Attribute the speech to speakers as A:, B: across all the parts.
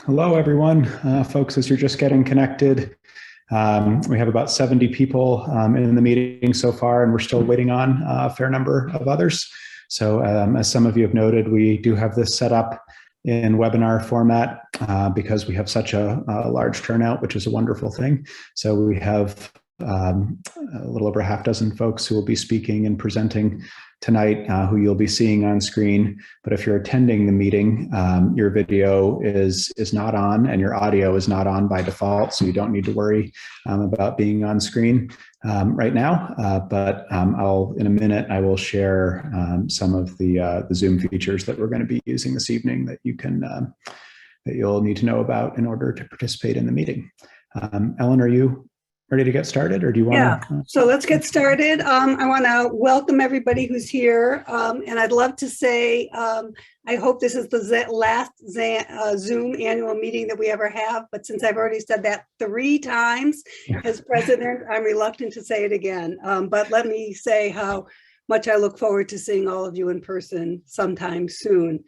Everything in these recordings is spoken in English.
A: Hello, everyone. Folks, as you're just getting connected, we have about 70 people in the meeting so far, and we're still waiting on a fair number of others. So as some of you have noted, we do have this set up in webinar format because we have such a large turnout, which is a wonderful thing. So we have a little over a half dozen folks who will be speaking and presenting tonight, who you'll be seeing on screen. But if you're attending the meeting, your video is not on and your audio is not on by default, so you don't need to worry about being on screen right now. But in a minute, I will share some of the Zoom features that we're going to be using this evening that you'll need to know about in order to participate in the meeting. Ellen, are you ready to get started, or do you want to?
B: So let's get started. I want to welcome everybody who's here, and I'd love to say I hope this is the last Zoom annual meeting that we ever have, but since I've already said that 3 times as president, I'm reluctant to say it again. But let me say how much I look forward to seeing all of you in person sometime soon.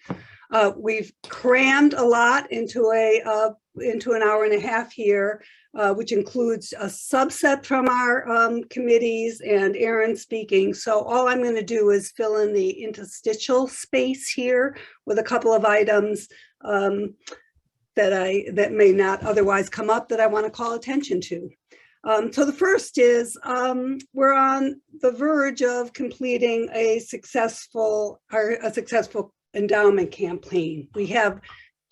B: We've crammed a lot into an hour and a half here, which includes a subset from our committees and Aaron speaking. So all I'm going to do is fill in the interstitial space here with a couple of items that may not otherwise come up that I want to call attention to. So the first is we're on the verge of completing a successful endowment campaign. We have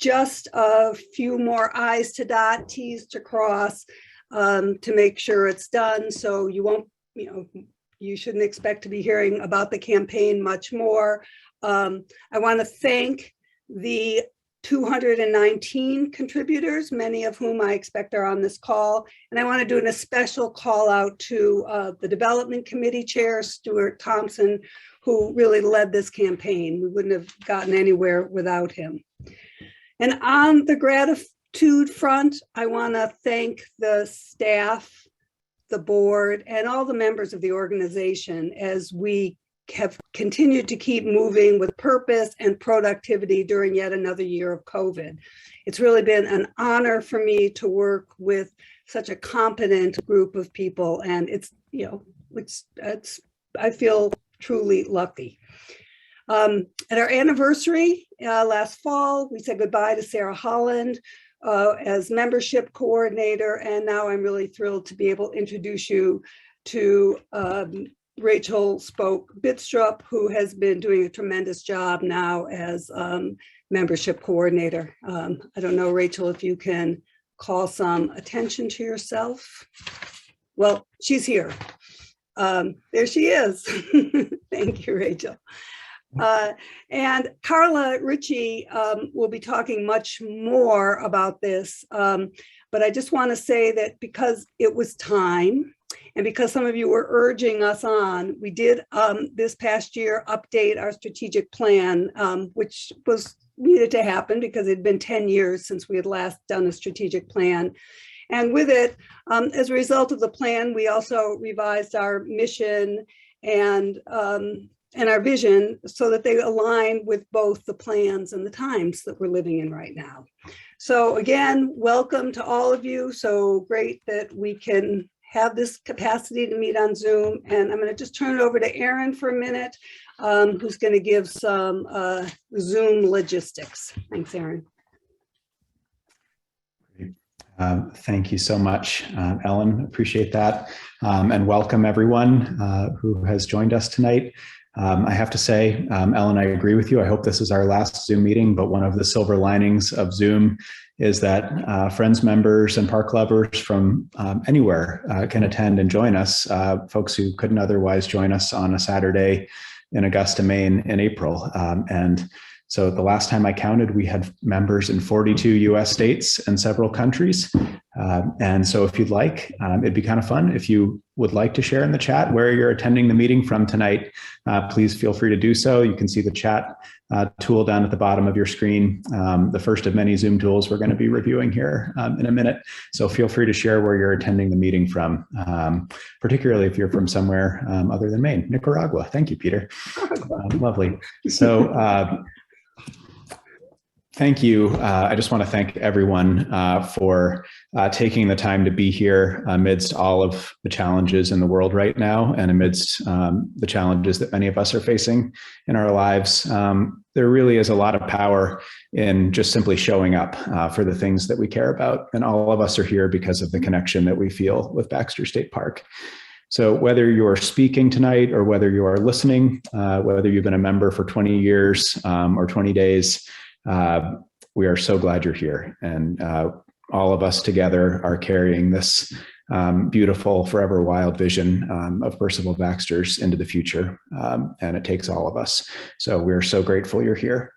B: just a few more I's to dot, T's to cross to make sure it's done. So you shouldn't expect to be hearing about the campaign much more. I want to thank the 219 contributors, many of whom I expect are on this call. And I want to do a special call out to the Development Committee Chair, Stuart Thompson, who really led this campaign. We wouldn't have gotten anywhere without him. And on the gratitude front, I want to thank the staff, the board, and all the members of the organization as we have continued to keep moving with purpose and productivity during yet another year of COVID. It's really been an honor for me to work with such a competent group of people, and I feel truly lucky. At our anniversary last fall, we said goodbye to Sarah Holland as membership coordinator, and now I'm really thrilled to be able to introduce you to Rachel Spoke-Bidstrup, who has been doing a tremendous job now as membership coordinator. I don't know, Rachel, if you can call some attention to yourself. Well, she's here. There she is. Thank you, Rachel. And Carla Ritchie will be talking much more about this, but I just want to say that because it was time, and because some of you were urging us on, we did this past year update our strategic plan, which was needed to happen because it had been 10 years since we had last done a strategic plan. And with it, as a result of the plan, we also revised our mission and our vision so that they align with both the plans and the times that we're living in right now. So again, welcome to all of you. So great that we can have this capacity to meet on Zoom. And I'm going to just turn it over to Aaron for a minute, who's going to give some Zoom logistics. Thanks, Aaron.
A: Thank you so much, Ellen. Appreciate that. And welcome everyone who has joined us tonight. I have to say, Ellen, I agree with you. I hope this is our last Zoom meeting, but one of the silver linings of Zoom is that Friends members and park lovers from anywhere can attend and join us, folks who couldn't otherwise join us on a Saturday in Augusta, Maine in April. And so the last time I counted, we had members in 42 US states and several countries. And so if you'd like, it'd be kind of fun. If you would like to share in the chat where you're attending the meeting from tonight, please feel free to do so. You can see the chat tool down at the bottom of your screen, the first of many Zoom tools we're going to be reviewing here in a minute. So feel free to share where you're attending the meeting from, particularly if you're from somewhere other than Maine. Nicaragua. Thank you, Peter. Lovely. So Thank you. I just want to thank everyone for taking the time to be here amidst all of the challenges in the world right now and amidst the challenges that many of us are facing in our lives. There really is a lot of power in just simply showing up for the things that we care about. And all of us are here because of the connection that we feel with Baxter State Park. So whether you're speaking tonight or whether you are listening, whether you've been a member for 20 years or 20 days, we are so glad you're here, and all of us together are carrying this beautiful, forever wild vision of Percival Baxter's into the future, and it takes all of us. So we're so grateful you're here.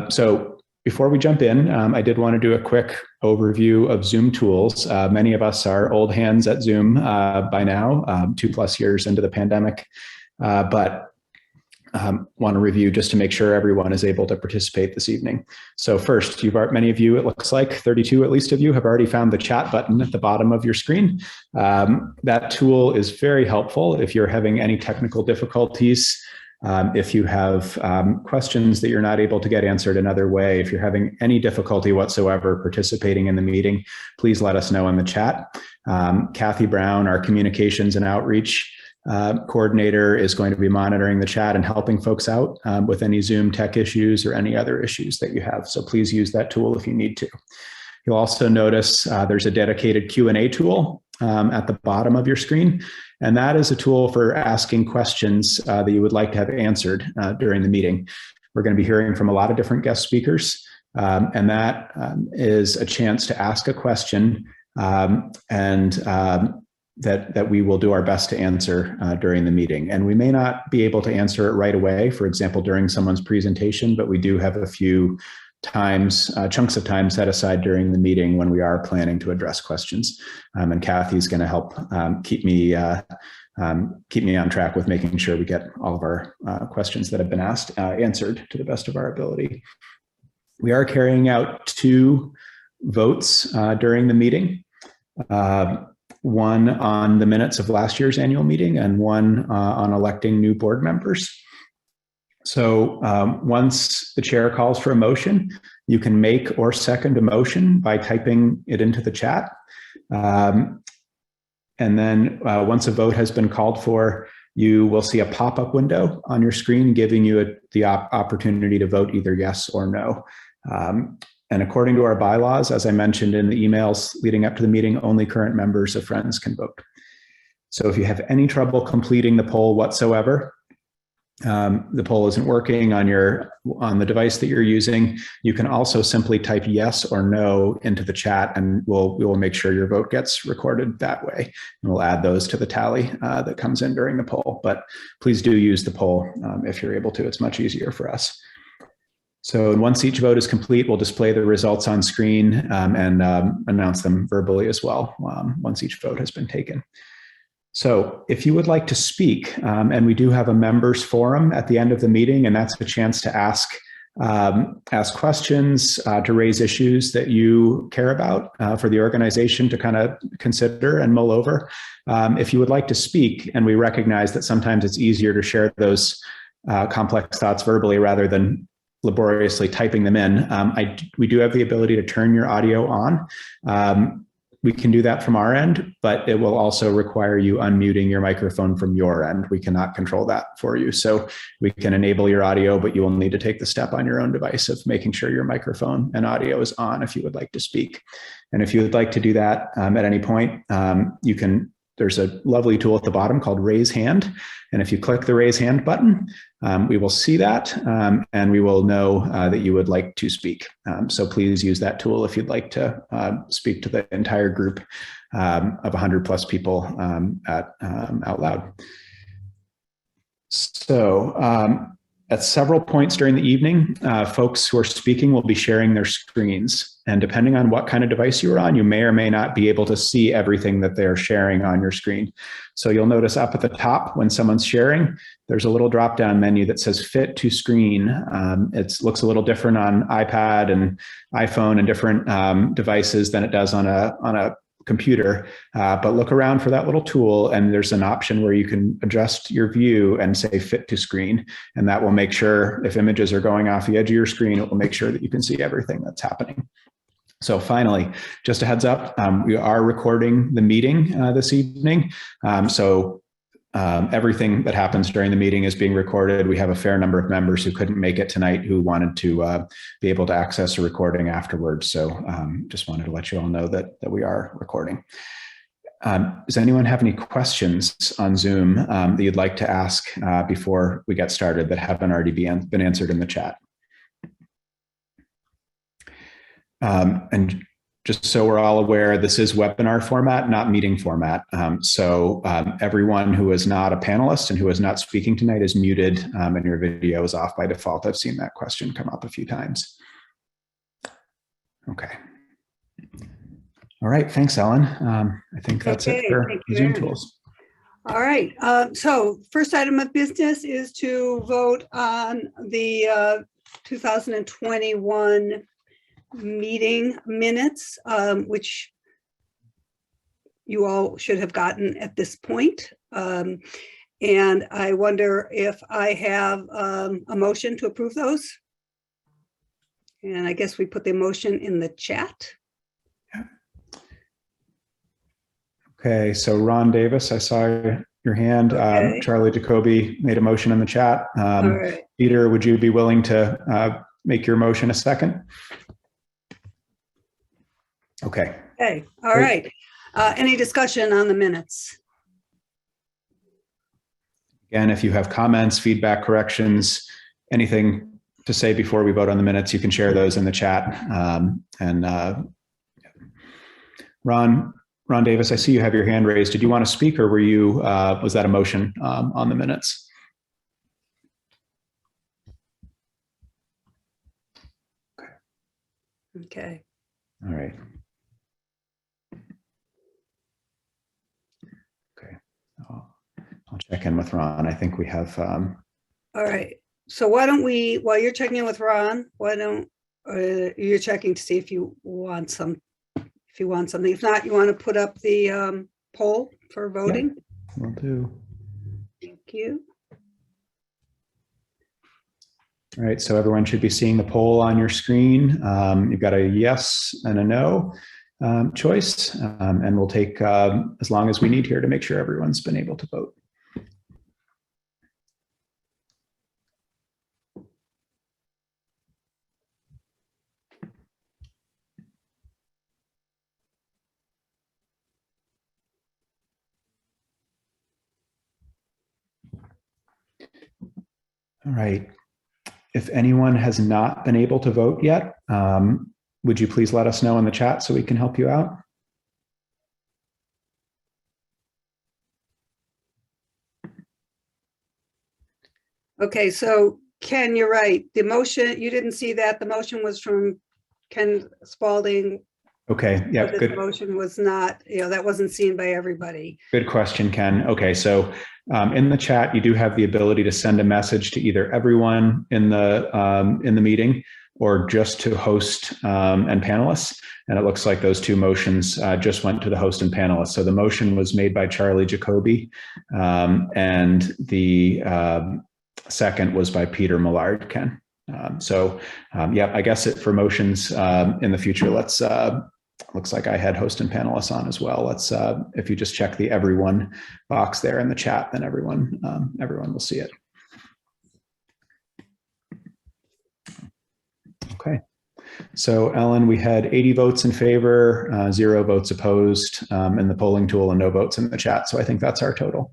A: So before we jump in, I did want to do a quick overview of Zoom tools. Many of us are old hands at Zoom by now, 2+ years into the pandemic, but want to review just to make sure everyone is able to participate this evening. So first, many of you, it looks like 32 at least of you, have already found the chat button at the bottom of your screen. That tool is very helpful if you're having any technical difficulties, if you have questions that you're not able to get answered another way, if you're having any difficulty whatsoever participating in the meeting, please let us know in the chat. Kathy Brown, our communications and outreach coordinator, is going to be monitoring the chat and helping folks out with any Zoom tech issues or any other issues that you have. So please use that tool if you need to. You'll also notice there's a dedicated Q&A tool at the bottom of your screen. And that is a tool for asking questions that you would like to have answered during the meeting. We're going to be hearing from a lot of different guest speakers, and that is a chance to ask a question that we will do our best to answer during the meeting. And we may not be able to answer it right away, for example, during someone's presentation, but we do have a few chunks of time set aside during the meeting when we are planning to address questions. And Kathy's going to help keep me on track with making sure we get all of our questions that have been asked answered to the best of our ability. We are carrying out 2 votes during the meeting. One on the minutes of last year's annual meeting and one on electing new board members. So once the chair calls for a motion, you can make or second a motion by typing it into the chat. And then once a vote has been called for, you will see a pop-up window on your screen giving you the opportunity to vote either yes or no. And according to our bylaws, as I mentioned in the emails leading up to the meeting, only current members of Friends can vote. So if you have any trouble completing the poll whatsoever, the poll isn't working on the device that you're using, you can also simply type yes or no into the chat, and we will make sure your vote gets recorded that way. And we'll add those to the tally that comes in during the poll. But please do use the poll if you're able to. It's much easier for us. So once each vote is complete, we'll display the results on screen and announce them verbally as well once each vote has been taken. So if you would like to speak, and we do have a members forum at the end of the meeting, and that's a chance to ask questions, to raise issues that you care about for the organization to kind of consider and mull over. If you would like to speak, and we recognize that sometimes it's easier to share those complex thoughts verbally rather than laboriously typing them in, we do have the ability to turn your audio on. We can do that from our end, but it will also require you unmuting your microphone from your end. We cannot control that for you. So we can enable your audio, but you will need to take the step on your own device of making sure your microphone and audio is on if you would like to speak. And if you would like to do that at any point, there's a lovely tool at the bottom called Raise Hand. And if you click the Raise Hand button, we will see that and we will know that you would like to speak. So please use that tool if you'd like to speak to the entire group of 100+ people out loud. So at several points during the evening, folks who are speaking will be sharing their screens. And depending on what kind of device you are on, you may or may not be able to see everything that they're sharing on your screen. So you'll notice up at the top when someone's sharing, there's a little drop-down menu that says Fit to Screen. It looks a little different on iPad and iPhone and different devices than it does on a computer, but look around for that little tool, and there's an option where you can adjust your view and say fit to screen, and that will make sure if images are going off the edge of your screen, it will make sure that you can see everything that's happening. So finally, just a heads up, we are recording the meeting this evening. Everything that happens during the meeting is being recorded. We have a fair number of members who couldn't make it tonight who wanted to be able to access a recording afterwards. So just wanted to let you all know that we are recording. Does anyone have any questions on Zoom that you'd like to ask before we get started that haven't already been answered in the chat? And just so we're all aware, this is webinar format, not meeting format. Everyone who is not a panelist and who is not speaking tonight is muted, and your video is off by default. I've seen that question come up a few times. Okay. All right, thanks, Ellen. I think that's it for Zoom tools.
B: All right, so first item of business is to vote on the 2021 meeting minutes, which you all should have gotten at this point. And I wonder if I have a motion to approve those. And I guess we put the motion in the chat.
A: Yeah. Okay, so Ron Davis, I saw your hand. Okay. Charlie Jacoby made a motion in the chat. All right. Peter, would you be willing to make your motion a second? Okay.
B: Okay. All right. Any discussion on the minutes?
A: Again, if you have comments, feedback, corrections, anything to say before we vote on the minutes, you can share those in the chat. Ron Davis, I see you have your hand raised. Did you want to speak, or were you? Was that a motion on the minutes?
B: Okay.
A: All right. I'll check in with Ron. I think we have.
B: All right. So why don't we, while you're checking in with Ron, why don't you're checking to see if you want something. If not, you want to put up the poll for voting?
A: Yeah, will do.
B: Thank you.
A: All right. So everyone should be seeing the poll on your screen. You've got a yes and a no choice, and we'll take as long as we need here to make sure everyone's been able to vote. All right. If anyone has not been able to vote yet, would you please let us know in the chat so we can help you out?
B: Okay, so Ken, you're right. The motion, you didn't see that. The motion was from Ken Spalding.
A: Okay, yeah, good.
B: The motion was not, that wasn't seen by everybody.
A: Good question, Ken. Okay, so in the chat, you do have the ability to send a message to either everyone in the meeting or just to host and panelists. And it looks like those two motions just went to the host and panelists. So the motion was made by Charlie Jacoby, and the second was by Peter Millard, Ken. Yeah, I guess for motions in the future, let's, looks like I had host and panelists on as well. Let's, if you just check the everyone box there in the chat, then everyone will see it. Okay. So Ellen, we had 80 votes in favor, 0 votes opposed in the polling tool, and no votes in the chat. So I think that's our total.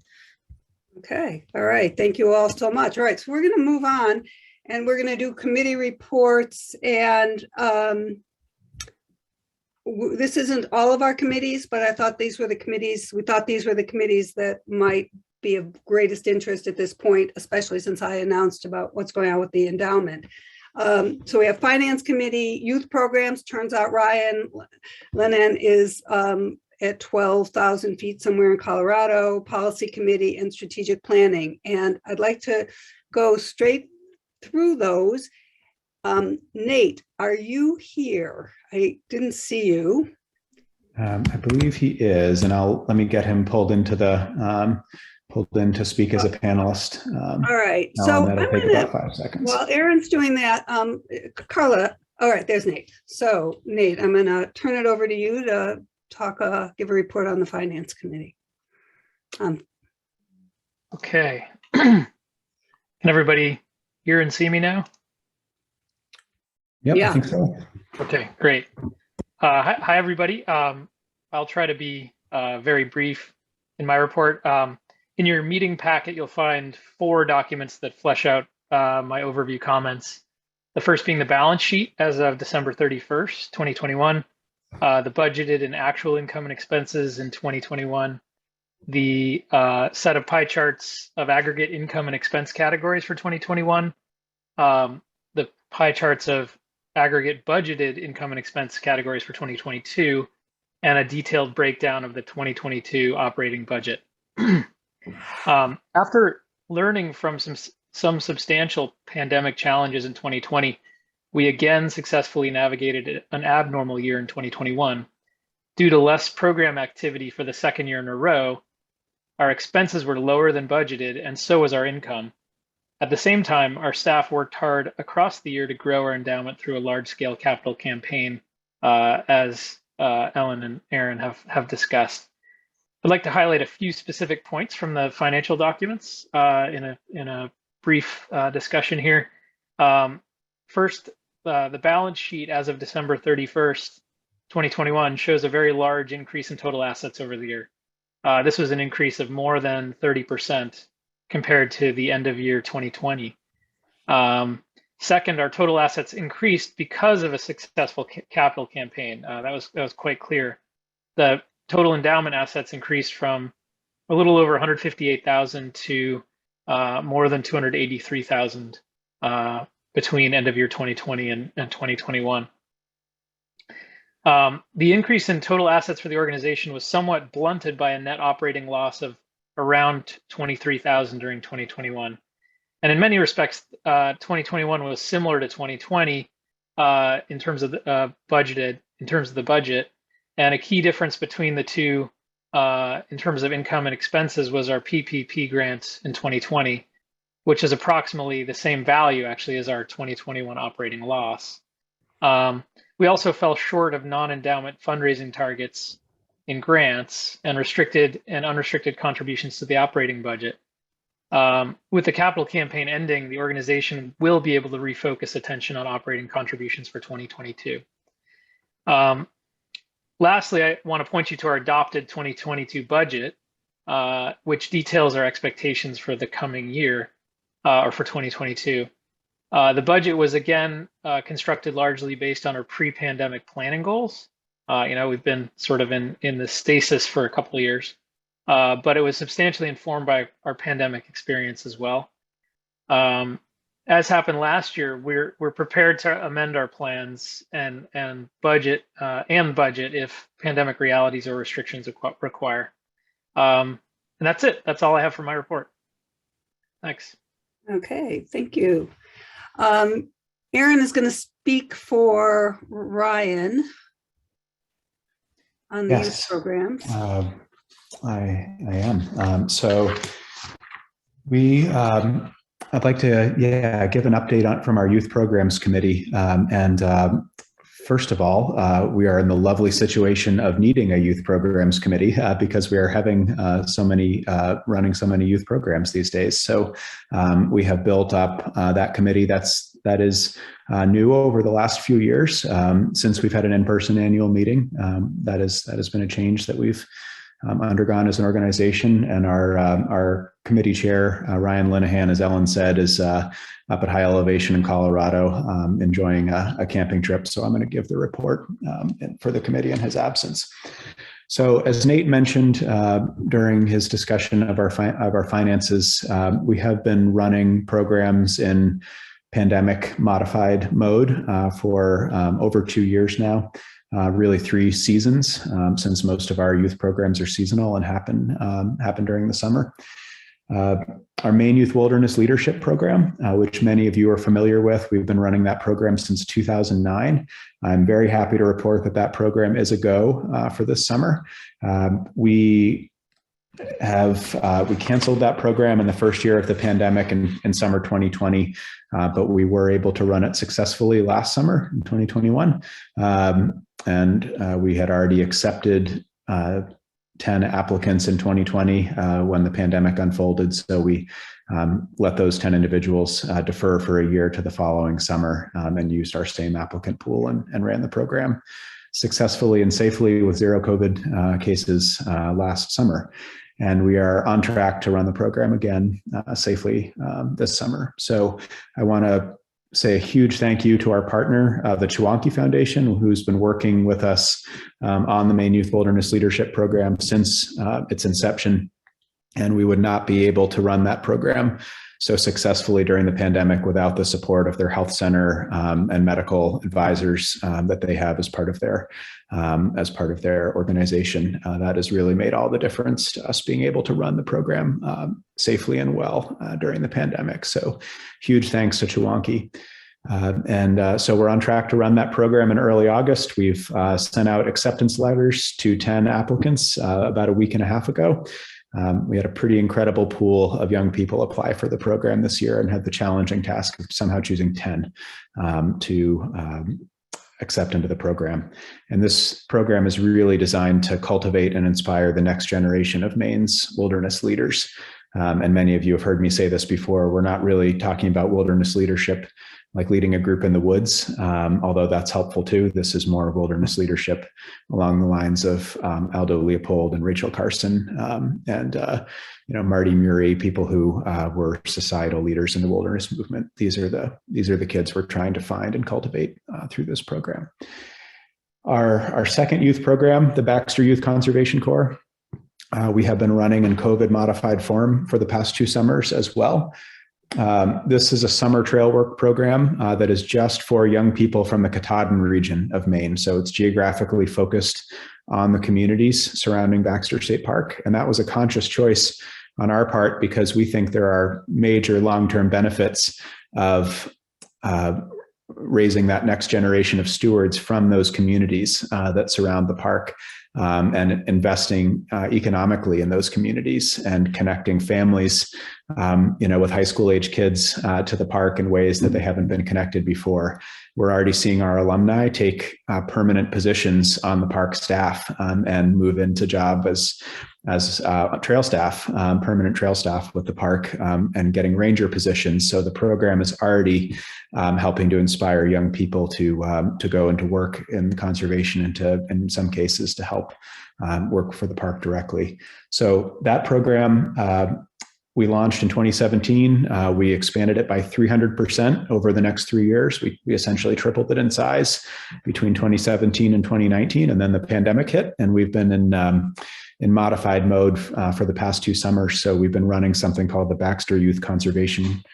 B: Okay. All right. Thank you all so much. All right. So we're going to move on, and we're going to do committee reports. And this isn't all of our committees, but I thought these were the committees. We thought these were the committees that might be of greatest interest at this point, especially since I announced about what's going on with the endowment. So we have Finance Committee, Youth Programs. Turns out Ryan Lennon is at 12,000 feet somewhere in Colorado, Policy Committee, and Strategic Planning. And I'd like to go straight through those. Nate, are you here? I didn't see you.
A: I believe he is, and let me get him pulled into speak as a panelist.
B: All right,
A: So
B: so
A: that'll take about 5 seconds.
B: while Aaron's doing that, Carla, all right, there's Nate. So Nate, I'm gonna turn it over to you to talk, give a report on the Finance Committee.
C: Okay. Can everybody hear and see me now?
A: Yep,
B: Yeah.
A: I think so.
C: Okay, great. Hi, everybody. I'll try to be very brief in my report. In your meeting packet, you'll find 4 documents that flesh out my overview comments. The first being the balance sheet as of December 31st, 2021, the budgeted and actual income and expenses in 2021, the set of pie charts of aggregate income and expense categories for 2021, the pie charts of aggregate budgeted income and expense categories for 2022, and a detailed breakdown of the 2022 operating budget. After learning from some substantial pandemic challenges in 2020, we again successfully navigated an abnormal year in 2021. Due to less program activity for the second year in a row, our expenses were lower than budgeted, and so was our income. At the same time, our staff worked hard across the year to grow our endowment through a large-scale capital campaign, as Ellen and Aaron have discussed. I'd like to highlight a few specific points from the financial documents in a brief discussion here. First, the balance sheet as of December 31st, 2021 shows a very large increase in total assets over the year. This was an increase of more than 30% compared to the end of year 2020. Second, our total assets increased because of a successful capital campaign. That was quite clear. The total endowment assets increased from a little over 158,000 to more than 283,000 between end of year 2020 and 2021. The increase in total assets for the organization was somewhat blunted by a net operating loss of around 23,000 during 2021. And in many respects, 2021 was similar to 2020 in terms of the budget. And a key difference between the two in terms of income and expenses was our PPP grants in 2020, which is approximately the same value actually as our 2021 operating loss. We also fell short of non-endowment fundraising targets in grants and restricted and unrestricted contributions to the operating budget. With the capital campaign ending, the organization will be able to refocus attention on operating contributions for 2022. Lastly, I want to point you to our adopted 2022 budget, which details our expectations for the coming year, or for 2022. The budget was again constructed largely based on our pre-pandemic planning goals. We've been sort of in the stasis for a couple of years, but it was substantially informed by our pandemic experience as well. As happened last year, we're prepared to amend our plans and budget if pandemic realities or restrictions require. And that's it. That's all I have for my report. Thanks.
B: Okay, thank you. Aaron is going to speak for Ryan on the youth programs.
A: I am. So I'd like to, give an update from our youth programs committee. First of all, we are in the lovely situation of needing a youth programs committee because we are having running so many youth programs these days. So we have built up that committee that is new over the last few years since we've had an in-person annual meeting. That has been a change that we've undergone as an organization, and our committee chair, Ryan Linehan, as Ellen said, is up at high elevation in Colorado, enjoying a camping trip. So I'm going to give the report for the committee in his absence. So as Nate mentioned during his discussion of our finances, we have been running programs in pandemic modified mode for over 2 years now. Really 3 seasons, since most of our youth programs are seasonal and happen during the summer. Our Maine Youth Wilderness Leadership Program, which many of you are familiar with. We've been running that program since 2009. I'm very happy to report that that program is a go for this summer. We canceled that program in the first year of the pandemic in summer 2020, but we were able to run it successfully last summer in 2021. And we had already accepted 10 applicants in 2020 when the pandemic unfolded. So we let those 10 individuals defer for a year to the following summer and used our same applicant pool and ran the program successfully and safely with 0 COVID cases last summer. And we are on track to run the program again safely this summer. So I want to say a huge thank you to our partner, the Chewonki Foundation, who's been working with us on the Maine Youth Wilderness Leadership Program since its inception. And we would not be able to run that program so successfully during the pandemic without the support of their health center and medical advisors that they have as part of their organization. That has really made all the difference to us being able to run the program safely and well during the pandemic. So huge thanks to Chewonki. So we're on track to run that program in early August. We've sent out acceptance letters to 10 applicants about a week and a half ago. We had a pretty incredible pool of young people apply for the program this year and had the challenging task of somehow choosing 10 to accept into the program. And this program is really designed to cultivate and inspire the next generation of Maine's wilderness leaders. And many of you have heard me say this before. We're not really talking about wilderness leadership like leading a group in the woods, although that's helpful too. This is more wilderness leadership along the lines of Aldo Leopold and Rachel Carson and Marty Murray, people who were societal leaders in the wilderness movement. These are the kids we're trying to find and cultivate through this program. Our second youth program, the Baxter Youth Conservation Corps, we have been running in COVID modified form for the past 2 summers as well. This is a summer trail work program that is just for young people from the Katahdin region of Maine. So it's geographically focused on the communities surrounding Baxter State Park. And that was a conscious choice on our part because we think there are major long-term benefits of raising that next generation of stewards from those communities that surround the park. And investing economically in those communities and connecting families, with high school age kids to the park in ways that they haven't been connected before. We're already seeing our alumni take permanent positions on the park staff and move into job as trail staff, permanent trail staff with the park and getting ranger positions. So the program is already helping to inspire young people to go into work in conservation and to, in some cases, to help work for the park directly. So that program we launched in 2017. We expanded it by 300% over the next 3 years. We essentially tripled it in size between 2017 and 2019, and then the pandemic hit, and we've been in modified mode for the past 2 summers. So we've been running something called the Baxter Youth Conservation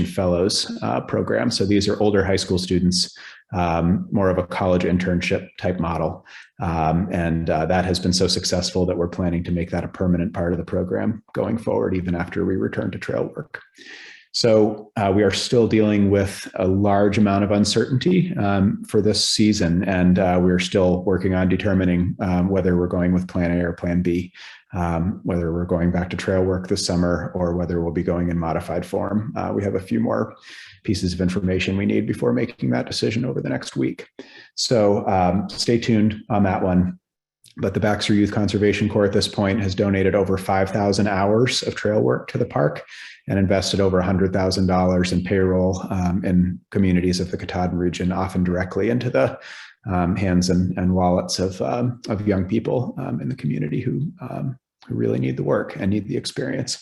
A: Fellows program. So these are older high school students, more of a college internship type model. And that has been so successful that we're planning to make that a permanent part of the program going forward, even after we return to trail work. So we are still dealing with a large amount of uncertainty for this season, and we're still working on determining whether we're going with Plan A or Plan B, whether we're going back to trail work this summer or whether we'll be going in modified form. We have a few more pieces of information we need before making that decision over the next week. So stay tuned on that one. But the Baxter Youth Conservation Corps at this point has donated over 5,000 hours of trail work to the park and invested over $100,000 in payroll in communities of the Katahdin region, often directly into the hands and wallets of young people in the community who really need the work and need the experience.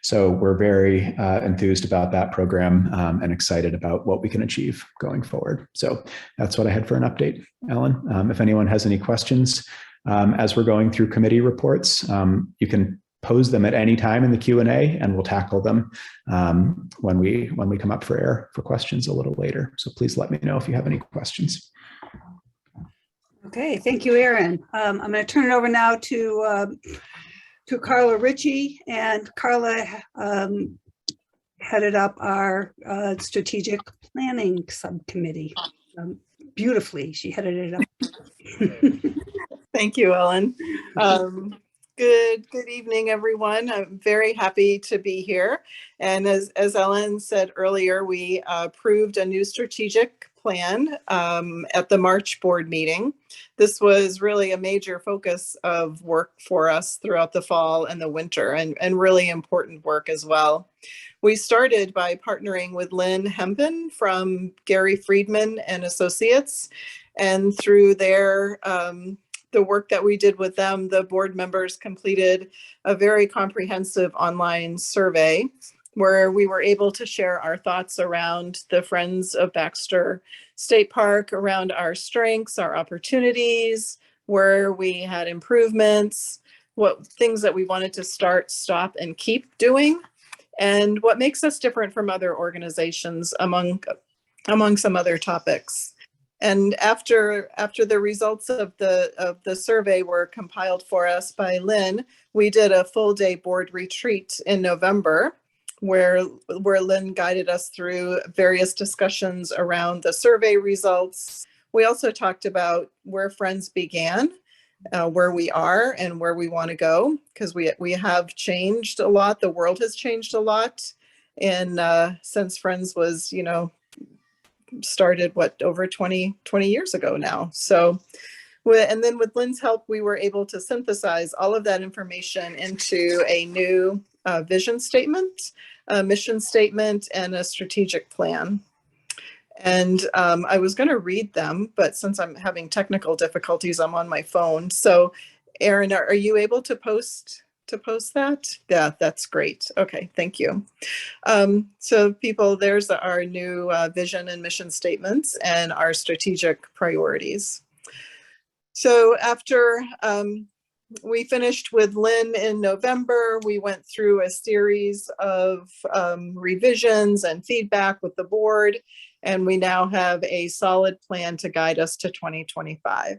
A: So we're very enthused about that program and excited about what we can achieve going forward. So that's what I had for an update, Ellen. If anyone has any questions as we're going through committee reports, you can pose them at any time in the Q&A, and we'll tackle them when we come up for air for questions a little later. So please let me know if you have any questions.
B: Okay, thank you, Aaron. I'm going to turn it over now to to Carla Ritchie, and Carla headed up our strategic planning subcommittee beautifully. She headed it up.
D: Thank you, Ellen. Good evening, everyone. I'm very happy to be here. And as Ellen said earlier, we approved a new strategic plan at the March board meeting. This was really a major focus of work for us throughout the fall and the winter, and really important work as well. We started by partnering with Lynn Hempen from Gary Friedman and Associates, and through their the work that we did with them, the board members completed a very comprehensive online survey where we were able to share our thoughts around the Friends of Baxter State Park, around our strengths, our opportunities, where we had improvements, what things that we wanted to start, stop, and keep doing, and what makes us different from other organizations among some other topics. And after the results of the survey were compiled for us by Lynn, we did a full day board retreat in November where Lynn guided us through various discussions around the survey results. We also talked about where Friends began, where we are and where we want to go, because we have changed a lot. The world has changed a lot, and since Friends was, started over 20 years ago now. So, and then with Lynn's help, we were able to synthesize all of that information into a new vision statement, a mission statement, and a strategic plan. And I was going to read them, but since I'm having technical difficulties, I'm on my phone. So, Erin, are you able to post that? Yeah, that's great. Okay, thank you. So people, there's our new vision and mission statements and our strategic priorities. So after we finished with Lynn in November, we went through a series of revisions and feedback with the board, and we now have a solid plan to guide us to 2025.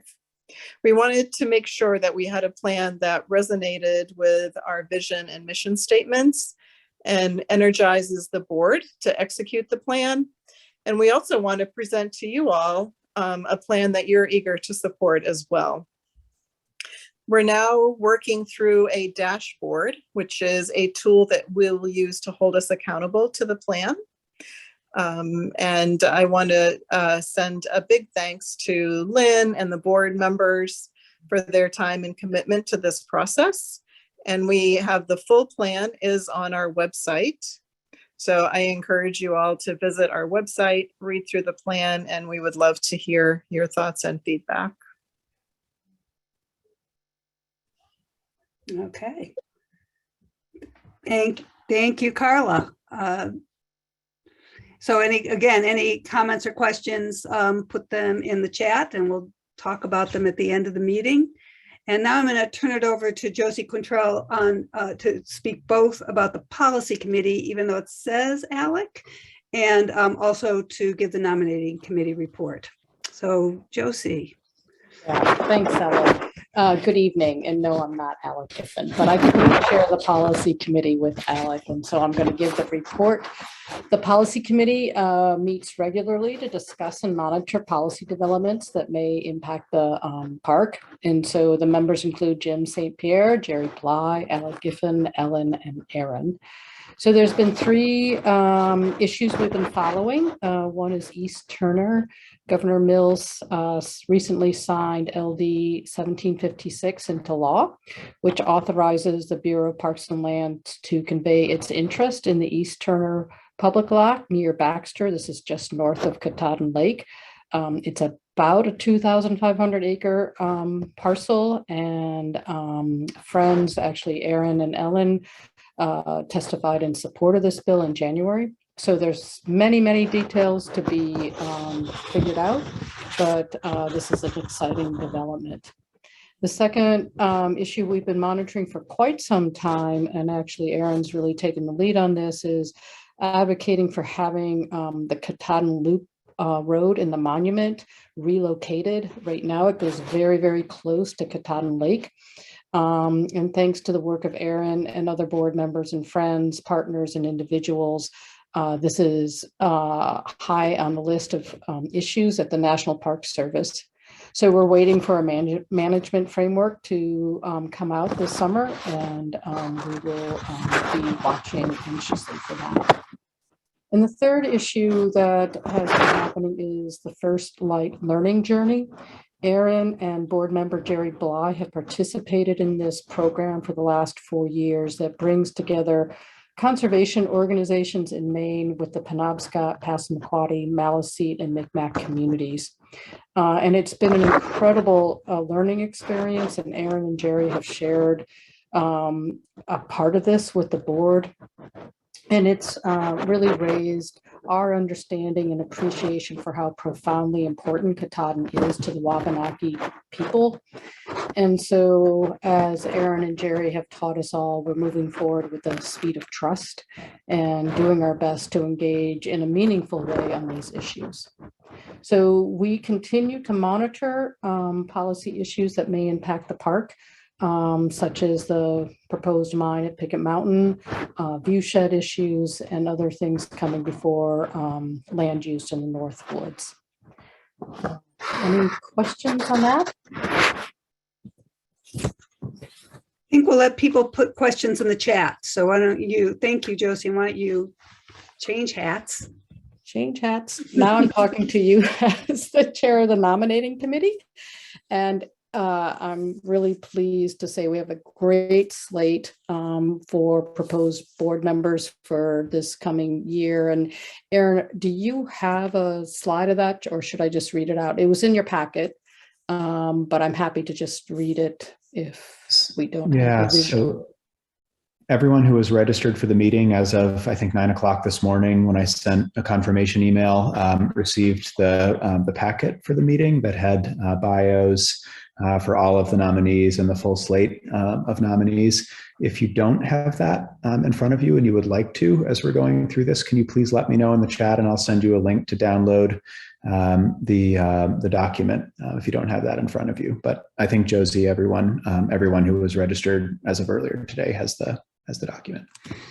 D: We wanted to make sure that we had a plan that resonated with our vision and mission statements and energizes the board to execute the plan. And we also want to present to you all a plan that you're eager to support as well. We're now working through a dashboard, which is a tool that we'll use to hold us accountable to the plan. And I want to send a big thanks to Lynn and the board members for their time and commitment to this process. And we have the full plan is on our website. So I encourage you all to visit our website, read through the plan, and we would love to hear your thoughts and feedback.
B: Okay. Thank you, Carla. So any comments or questions, put them in the chat and we'll talk about them at the end of the meeting. And now I'm going to turn it over to Josie Quintrell to speak both about the policy committee, even though it says Alec, and also to give the nominating committee report. So Josie.
E: Yeah, thanks, Ellen. Good evening. And no, I'm not Alec Giffen, but I can chair the policy committee with Alec. And so I'm going to give the report. The policy committee meets regularly to discuss and monitor policy developments that may impact the park. And so the members include Jim St. Pierre, Jerry Ply, Alec Giffen, Ellen, and Aaron. So there's been three issues we've been following. One is East Turner. Governor Mills recently signed LD 1756 into law, which authorizes the Bureau of Parks and Land to convey its interest in the East Turner public lot near Baxter. This is just north of Katahdin Lake. It's about a 2,500 acre parcel, and friends, actually Aaron and Ellen, testified in support of this bill in January. So there's many details to be figured out, but this is an exciting development. The second issue we've been monitoring for quite some time, and actually Aaron's really taken the lead on this, is advocating for having the Katahdin Loop Road and the monument relocated. Right now it goes very close to Katahdin Lake. And thanks to the work of Aaron and other board members and friends, partners, and individuals, this is high on the list of issues at the National Park Service. So we're waiting for a management framework to come out this summer, and we will be watching anxiously for that. And the third issue that has been happening is the First Light Learning Journey. Aaron and board member Jerry Bly have participated in this program for the last 4 years that brings together conservation organizations in Maine with the Penobscot, Passamaquoddy, Maliseet, and Micmac communities. And it's been an incredible learning experience, and Aaron and Jerry have shared a part of this with the board. And it's really raised our understanding and appreciation for how profoundly important Katahdin is to the Wabanaki people. And so, as Aaron and Jerry have taught us all, we're moving forward with the speed of trust and doing our best to engage in a meaningful way on these issues. So we continue to monitor policy issues that may impact the park, such as the proposed mine at Picket Mountain, viewshed issues, and other things coming before land use in the North Woods. Any questions on that?
B: I think we'll let people put questions in the chat. So why don't you, thank you, Josie, why don't you change hats?
E: Change hats. Now I'm talking to you as the chair of the nominating committee. And I'm really pleased to say we have a great slate for proposed board members for this coming year. And Aaron, do you have a slide of that, or should I just read it out? It was in your packet, but I'm happy to just read it if we don't.
A: Yeah, so everyone who was registered for the meeting as of, I think, 9 o'clock this morning, when I sent a confirmation email, received the packet for the meeting that had bios for all of the nominees and the full slate of nominees. If you don't have that in front of you and you would like to, as we're going through this, can you please let me know in the chat, and I'll send you a link to download the document if you don't have that in front of you. But I think Josie, everyone who was registered as of earlier today has the document.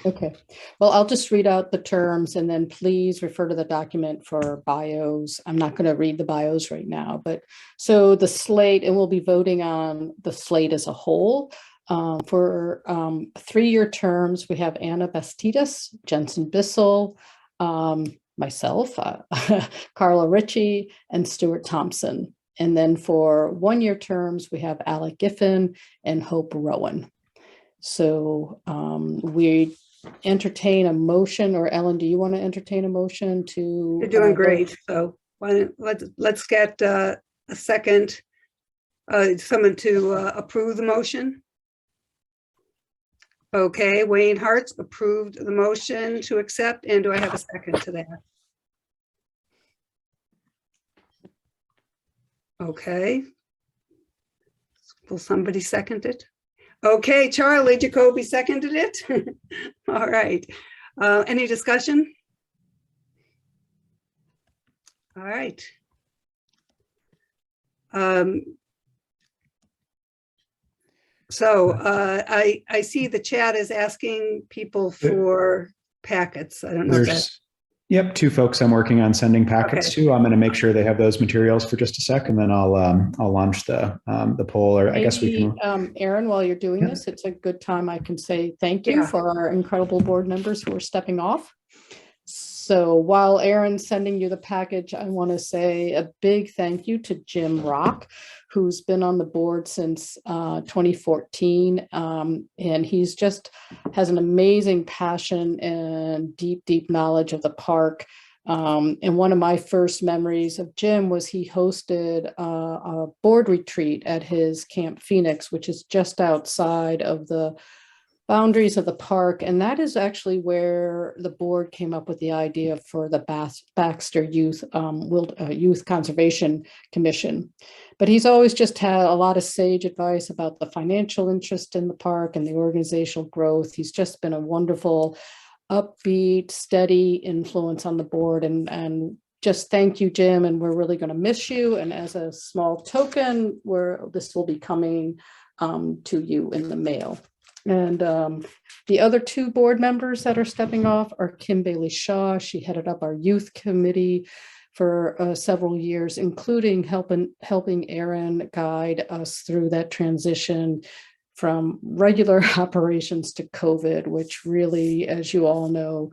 E: Okay, well, I'll just read out the terms and then please refer to the document for bios. I'm not going to read the bios right now, but so the slate, and we'll be voting on the slate as a whole. For 3-year terms, we have Anna Bastidas, Jensen Bissell, myself, Carla Ritchie, and Stuart Thompson. And then for 1-year terms, we have Alec Giffen and Hope Rowan. So we entertain a motion, or Ellen, do you want to entertain a motion to?
B: You're doing great. So why don't, let's get a second, someone to approve the motion. Okay, Wayne Hartz approved the motion to accept, and do I have a second to that? Okay. Will somebody second it? Okay, Charlie Jacoby seconded it. All right. Any discussion? All right. So I see the chat is asking people for packets. I don't know if that's.
A: Yep, 2 folks I'm working on sending packets to. I'm going to make sure they have those materials for just a sec, and then I'll launch the poll. Or maybe, I guess we can.
E: Aaron, while you're doing this, it's a good time I can say thank you for our incredible board members who are stepping off. So while Aaron's sending you the package, I want to say a big thank you to Jim Rock, who's been on the board since 2014. And he's just has an amazing passion and deep knowledge of the park. And one of my first memories of Jim was he hosted a board retreat at his Camp Phoenix, which is just outside of the boundaries of the park. And that is actually where the board came up with the idea for the Baxter Youth Conservation Commission. But he's always just had a lot of sage advice about the financial interest in the park and the organizational growth. He's just been a wonderful, upbeat, steady influence on the board. And just thank you, Jim. And we're really going to miss you. And as a small token, this will be coming to you in the mail. And the other two board members that are stepping off are Kim Bailey Shaw. She headed up our youth committee for several years, including helping Aaron guide us through that transition from regular operations to COVID, which really, as you all know,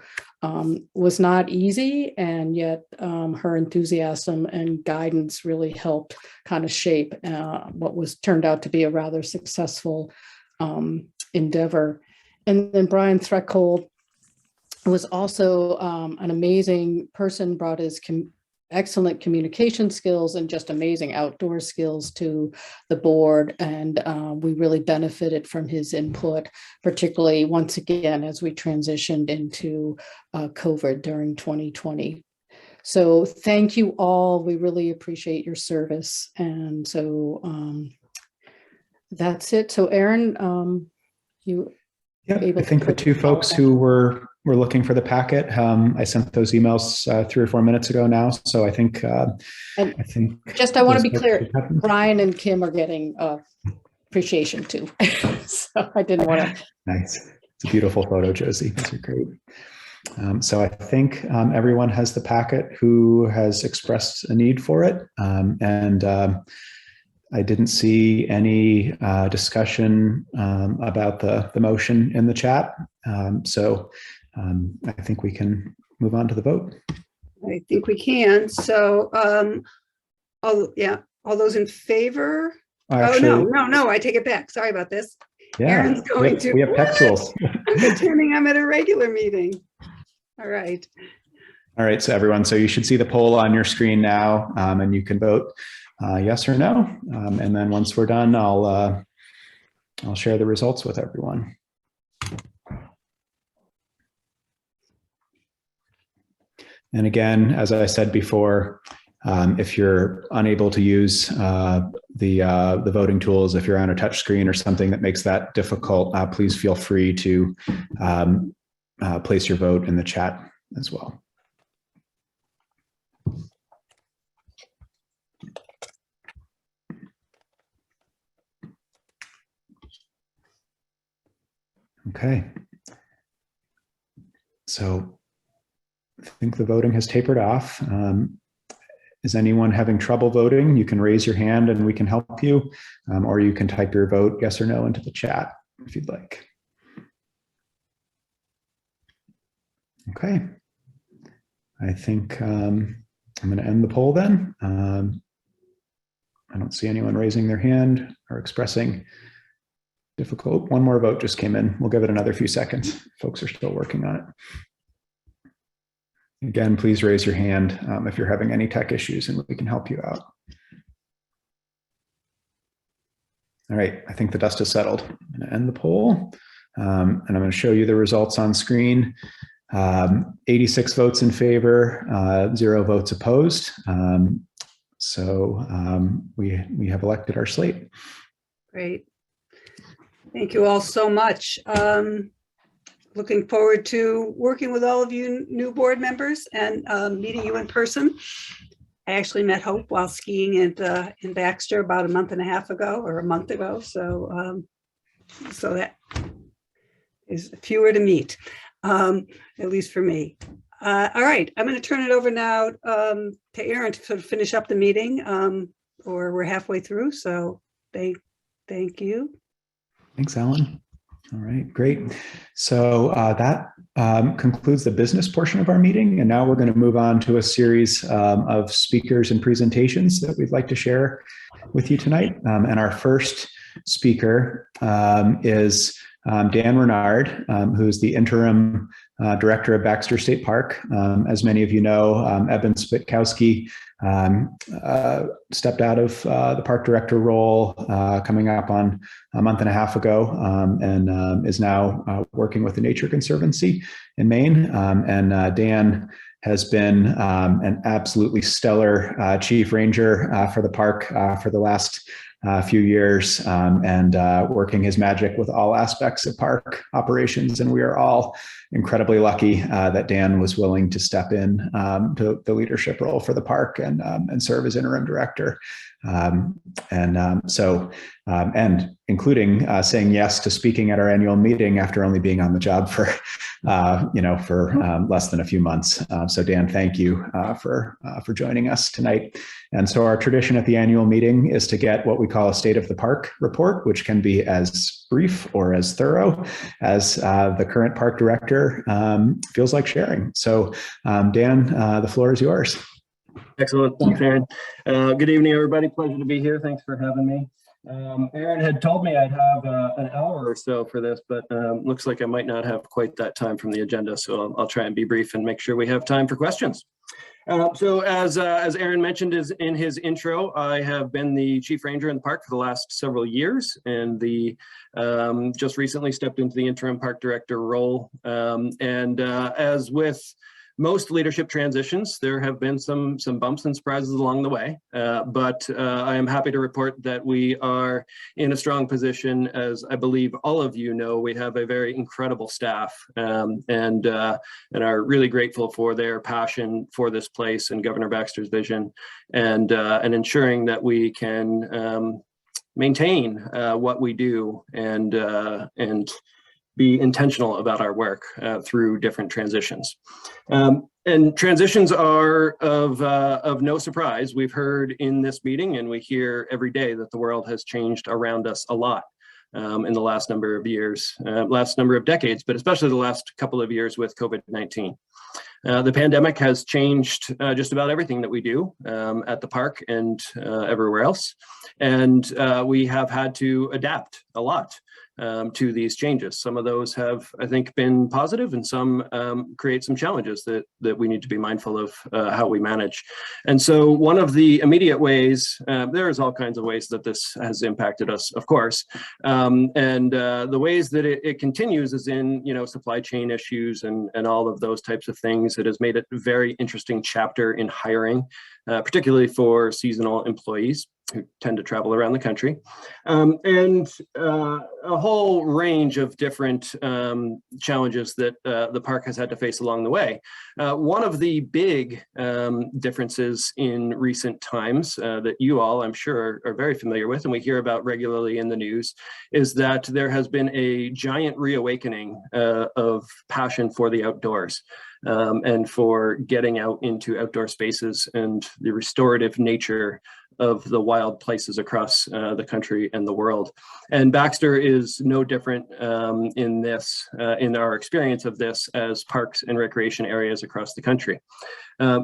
E: was not easy. And yet her enthusiasm and guidance really helped kind of shape what was turned out to be a rather successful endeavor. And then Brian Threckhold was also an amazing person, brought his excellent communication skills and just amazing outdoor skills to the board. And we really benefited from his input, particularly once again, as we transitioned into COVID during 2020. So thank you all. We really appreciate your service. And so that's it. So Aaron,
A: Yeah, I think the two folks who were looking for the packet, I sent those emails 3 or 4 minutes ago now. So I think I
E: want to be clear, Brian and Kim are getting appreciation too. So I didn't want to.
A: Nice. It's a beautiful photo, Josie. Those are great. So I think everyone has the packet who has expressed a need for it. I didn't see any discussion about the motion in the chat. So I think we can move on to the vote.
B: I think we can. So, all those in favor?
A: Actually,
B: no, I take it back. Sorry about this.
A: Yeah,
B: Aaron's going
A: we have tech tools.
B: I'm pretending I'm at a regular meeting. All right.
A: All right, so everyone, so you should see the poll on your screen now, and you can vote yes or no. And then once we're done, I'll share the results with everyone. And again, as I said before, if you're unable to use the voting tools, if you're on a touch screen or something that makes that difficult, please feel free to place your vote in the chat as well. Okay. So I think the voting has tapered off. Is anyone having trouble voting? You can raise your hand and we can help you, or you can type your vote yes or no into the chat if you'd like. Okay. I think I'm going to end the poll then. I don't see anyone raising their hand or expressing difficult. One more vote just came in. We'll give it another few seconds. Folks are still working on it. Again, please raise your hand if you're having any tech issues and we can help you out. All right, I think the dust has settled. I'm going to end the poll and I'm going to show you the results on screen. 86 votes in favor, 0 votes opposed. We have elected our slate.
B: Great. Thank you all so much. Looking forward to working with all of you new board members and meeting you in person. I actually met Hope while skiing in Baxter about a month and a half ago or a month ago. So that is fewer to meet, at least for me. All right, I'm going to turn it over now to Aaron to sort of finish up the meeting, or we're halfway through. So thank you.
A: Thanks, Ellen. All right, great. So that concludes the business portion of our meeting. And now we're going to move on to a series of speakers and presentations that we'd like to share with you tonight. And our first speaker is Dan Renard, who's the interim director of Baxter State Park. As many of you know, Eben Spitkowski stepped out of the park director role coming up on a month and a half ago, and is now working with the Nature Conservancy in Maine. Dan has been an absolutely stellar chief ranger for the park for the last few years and working his magic with all aspects of park operations. And we are all incredibly lucky that Dan was willing to step in to the leadership role for the park and serve as interim director. And including saying yes to speaking at our annual meeting after only being on the job for less than a few months. So Dan, thank you for joining us tonight. And so our tradition at the annual meeting is to get what we call a state of the park report, which can be as brief or as thorough as the current park director feels like sharing. So Dan, the floor is yours.
F: Excellent. Thanks, Aaron. Good evening, everybody. Pleasure to be here. Thanks for having me. Aaron had told me I'd have an hour or so for this, but looks like I might not have quite that time from the agenda. So I'll try and be brief and make sure we have time for questions. So as Aaron mentioned in his intro, I have been the chief ranger in the park for the last several years, and just recently stepped into the interim park director role. As with most leadership transitions, there have been some bumps and surprises along the way, but I am happy to report that we are in a strong position. As I believe all of you know, we have a very incredible staff and are really grateful for their passion for this place and Governor Baxter's vision, and ensuring that we can maintain what we do and be intentional about our work through different transitions. And transitions are of no surprise. We've heard in this meeting, and we hear every day, that the world has changed around us a lot in the last number of years, last number of decades, but especially the last couple of years with COVID-19. The pandemic has changed just about everything that we do at the park and everywhere else. And we have had to adapt a lot to these changes. Some of those have, I think, been positive, and some create some challenges that we need to be mindful of how we manage. And so one of the immediate ways, there's all kinds of ways that this has impacted us, of course. The ways that it continues is in, supply chain issues and all of those types of things. It has made it a very interesting chapter in hiring, particularly for seasonal employees who tend to travel around the country, and a whole range of different challenges that the park has had to face along the way. One of the big differences in recent times that you all, I'm sure, are very familiar with, and we hear about regularly in the news, is that there has been a giant reawakening of passion for the outdoors. And for getting out into outdoor spaces and the restorative nature of the wild places across the country and the world. And Baxter is no different in this, in our experience of this as parks and recreation areas across the country.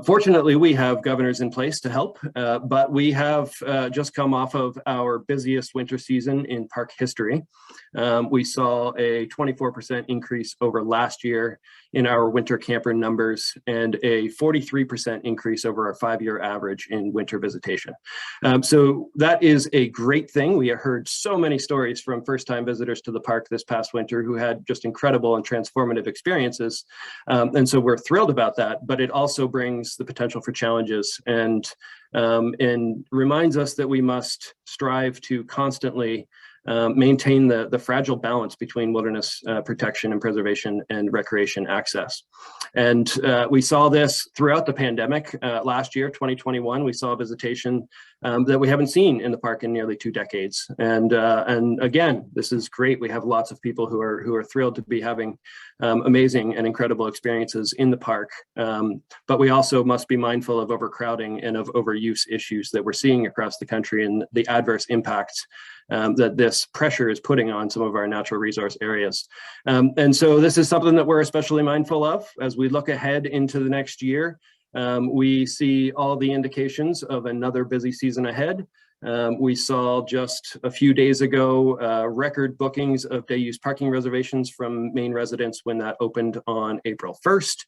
F: Fortunately, we have governors in place to help, but we have just come off of our busiest winter season in park history. We saw a 24% increase over last year in our winter camper numbers and a 43% increase over our 5-year average in winter visitation. So that is a great thing. We have heard so many stories from first-time visitors to the park this past winter who had just incredible and transformative experiences. And so we're thrilled about that, but it also brings the potential for challenges and reminds us that we must strive to constantly maintain the fragile balance between wilderness protection and preservation and recreation access. And we saw this throughout the pandemic. Last year, 2021, we saw visitation that we haven't seen in the park in nearly 2 decades. And again, this is great. We have lots of people who are thrilled to be having amazing and incredible experiences in the park. But we also must be mindful of overcrowding and of overuse issues that we're seeing across the country and the adverse impacts that this pressure is putting on some of our natural resource areas. And so this is something that we're especially mindful of as we look ahead into the next year. We see all the indications of another busy season ahead. We saw just a few days ago record bookings of day use parking reservations from Maine residents when that opened on April 1st.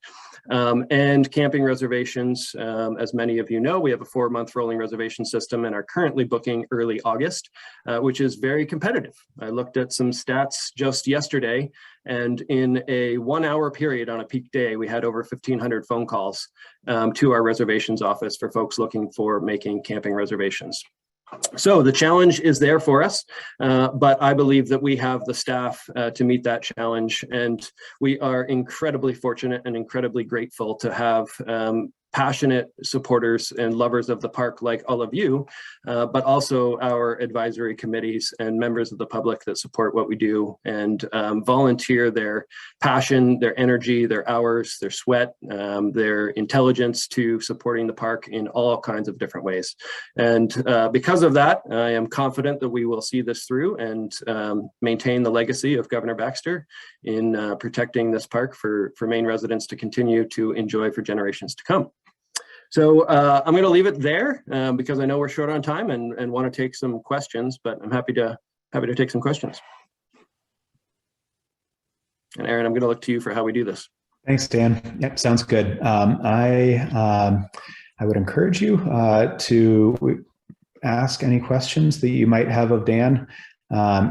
F: And camping reservations, as many of you know, we have a 4-month rolling reservation system and are currently booking early August, which is very competitive. I looked at some stats just yesterday, and in a 1-hour period on a peak day, we had over 1,500 phone calls to our reservations office for folks looking for making camping reservations. So the challenge is there for us, but I believe that we have the staff to meet that challenge, and we are incredibly fortunate and incredibly grateful to have passionate supporters and lovers of the park like all of you, but also our advisory committees and members of the public that support what we do and volunteer their passion, their energy, their hours, their sweat, their intelligence to supporting the park in all kinds of different ways. And because of that, I am confident that we will see this through and maintain the legacy of Governor Baxter in protecting this park for Maine residents to continue to enjoy for generations to come. So I'm going to leave it there because I know we're short on time and want to take some questions, but I'm happy to take some questions. And Aaron, I'm going to look to you for how we do this.
A: Thanks, Dan. Yep, sounds good. I would encourage you to ask any questions that you might have of Dan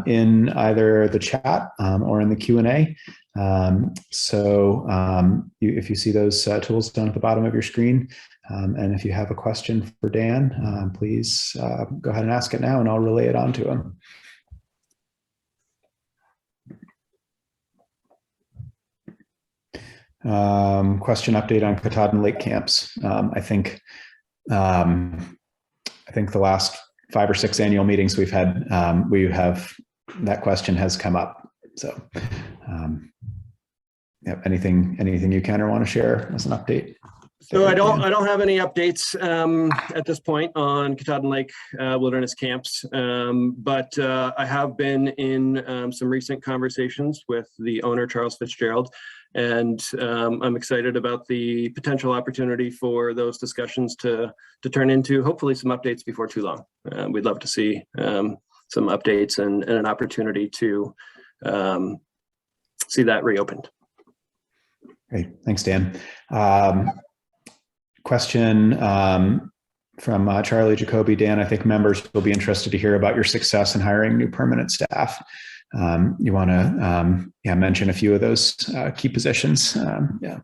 A: in either the chat or in the Q&A. If you see those tools down at the bottom of your screen, and if you have a question for Dan, please go ahead and ask it now and I'll relay it on to him. Question update on Katahdin Lake camps. I think the last 5 or 6 annual meetings we've had, that question has come up. So, yeah, anything you can or want to share as an update?
F: So I don't have any updates at this point on Katahdin Lake wilderness camps, but I have been in some recent conversations with the owner, Charles Fitzgerald, and I'm excited about the potential opportunity for those discussions to turn into hopefully some updates before too long. We'd love to see some updates and an opportunity to see that reopened.
A: Great, thanks, Dan. Question from Charlie Jacoby. Dan, I think members will be interested to hear about your success in hiring new permanent staff. You want to mention a few of those key positions? Yeah,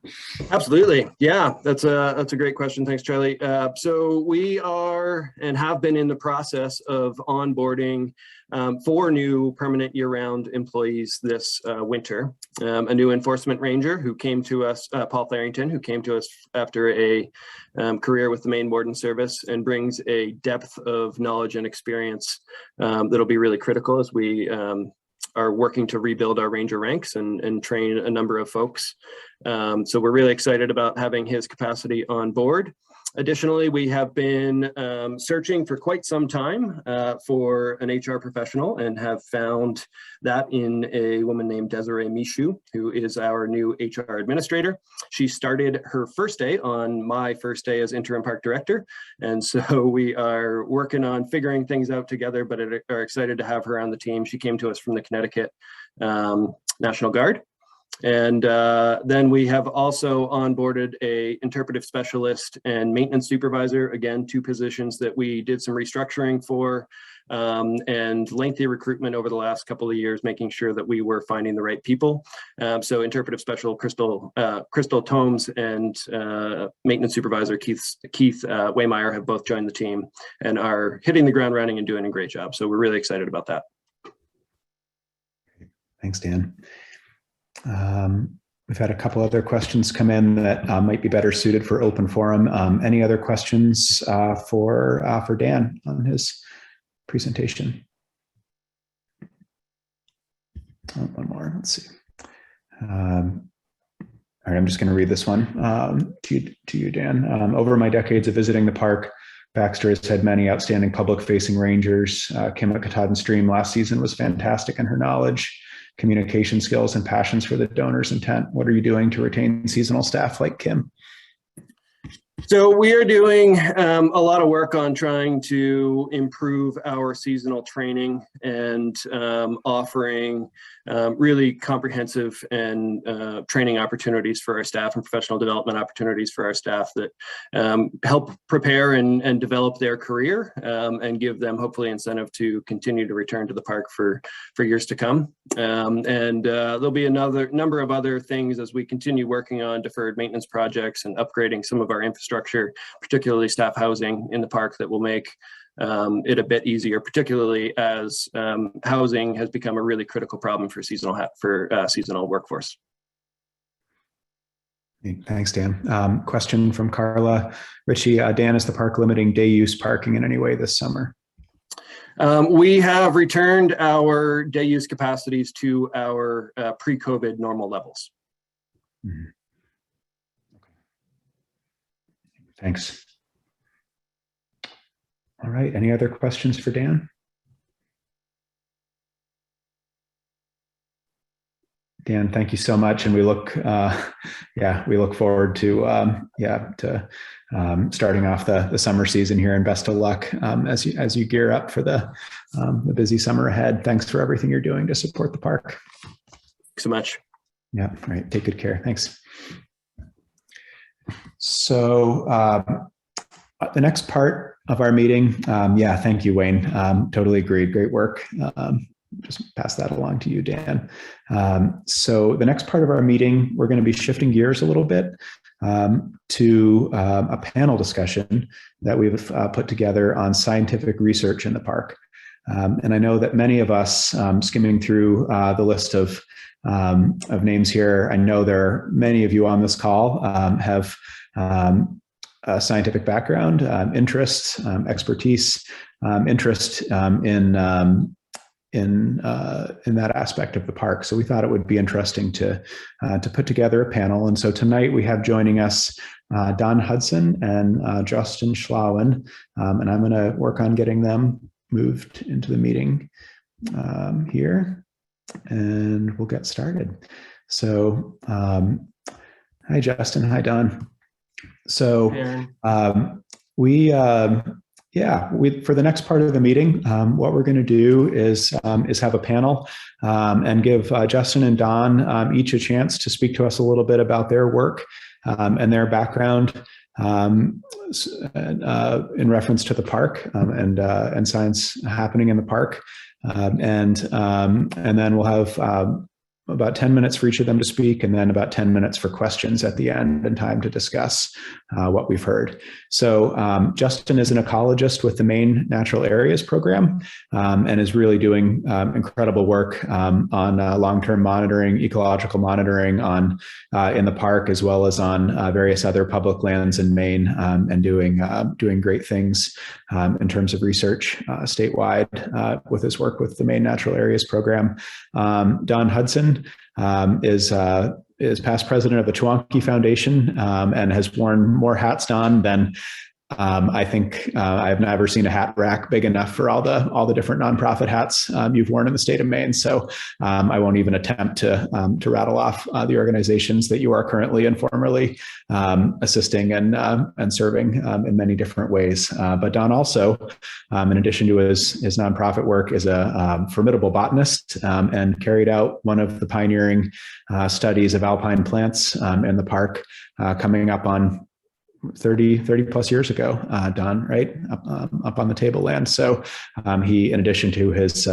F: absolutely. Yeah, that's a great question. Thanks, Charlie. So we are and have been in the process of onboarding 4 new permanent year-round employees this winter. A new enforcement ranger who came to us, Paul Tharrington, who came to us after a career with the Maine Warden Service and brings a depth of knowledge and experience that'll be really critical as we are working to rebuild our ranger ranks and train a number of folks. So we're really excited about having his capacity on board. Additionally, we have been searching for quite some time for an HR professional and have found that in a woman named Desiree Michoud, who is our new HR administrator. She started her first day on my first day as interim park director. And so we are working on figuring things out together, but are excited to have her on the team. She came to us from the Connecticut National Guard. And then we have also onboarded a interpretive specialist and maintenance supervisor, again, 2 positions that we did some restructuring for and lengthy recruitment over the last couple of years, making sure that we were finding the right people. So interpretive special Crystal Tomes and maintenance supervisor Keith Waymeyer have both joined the team and are hitting the ground running and doing a great job. So we're really excited about that.
A: Thanks, Dan. We've had a couple other questions come in that might be better suited for open forum. Any other questions for Dan on his presentation? Oh, one more, let's see. All right, I'm just going to read this one to you, Dan. Over my decades of visiting the park, Baxter has had many outstanding public-facing rangers. Kim at Katahdin Stream last season was fantastic in her knowledge, communication skills, and passions for the donor's intent. What are you doing to retain seasonal staff like Kim?
F: So we are doing a lot of work on trying to improve our seasonal training and offering really comprehensive and training opportunities for our staff and professional development opportunities for our staff that help prepare and develop their career and give them hopefully incentive to continue to return to the park for years to come. And there'll be another number of other things as we continue working on deferred maintenance projects and upgrading some of our infrastructure, particularly staff housing in the park, that will make it a bit easier, particularly as housing has become a really critical problem for seasonal workforce.
A: Thanks, Dan. Question from Carla. Richie, Dan, is the park limiting day use parking in any way this summer?
F: We have returned our day use capacities to our pre-COVID normal levels.
A: Mm-hmm. Thanks. All right, any other questions for Dan? Dan, thank you so much, and we look, we look forward to, starting off the summer season here, and best of luck as you gear up for the busy summer ahead. Thanks for everything you're doing to support the park.
F: Thanks so much.
A: Yeah, all right. Take good care. Thanks. So the next part of our meeting, thank you, Wayne. Totally agreed. Great work. Just pass that along to you, Dan. So the next part of our meeting, we're going to be shifting gears a little bit to a panel discussion that we've put together on scientific research in the park. And I know that many of us, skimming through the list of names here, I know there are many of you on this call have a scientific background, interests, expertise, interest in that aspect of the park. So we thought it would be interesting to put together a panel. And so tonight we have joining us Don Hudson and Justin Schlauen, and I'm going to work on getting them moved into the meeting here, and we'll get started. So hi, Justin. Hi, Don. So for the next part of the meeting, what we're going to do is have a panel and give Justin and Don each a chance to speak to us a little bit about their work and their background in reference to the park and science happening in the park, and then we'll have about 10 minutes for each of them to speak, and then about 10 minutes for questions at the end and time to discuss what we've heard. So Justin is an ecologist with the Maine Natural Areas Program and is really doing incredible work on long-term monitoring, ecological monitoring in the park, as well as on various other public lands in Maine, and doing great things in terms of research statewide with his work with the Maine Natural Areas Program. Don Hudson is past president of the Chewonki Foundation and has worn more hats, Don, than I think I've never seen a hat rack big enough for all the different nonprofit hats you've worn in the state of Maine. So I won't even attempt to rattle off the organizations that you are currently and formerly assisting and serving in many different ways. But Don also, in addition to his nonprofit work, is a formidable botanist and carried out one of the pioneering studies of alpine plants in the park coming up on 30 plus years ago, Don, right? Up on the tableland. So he, in addition to his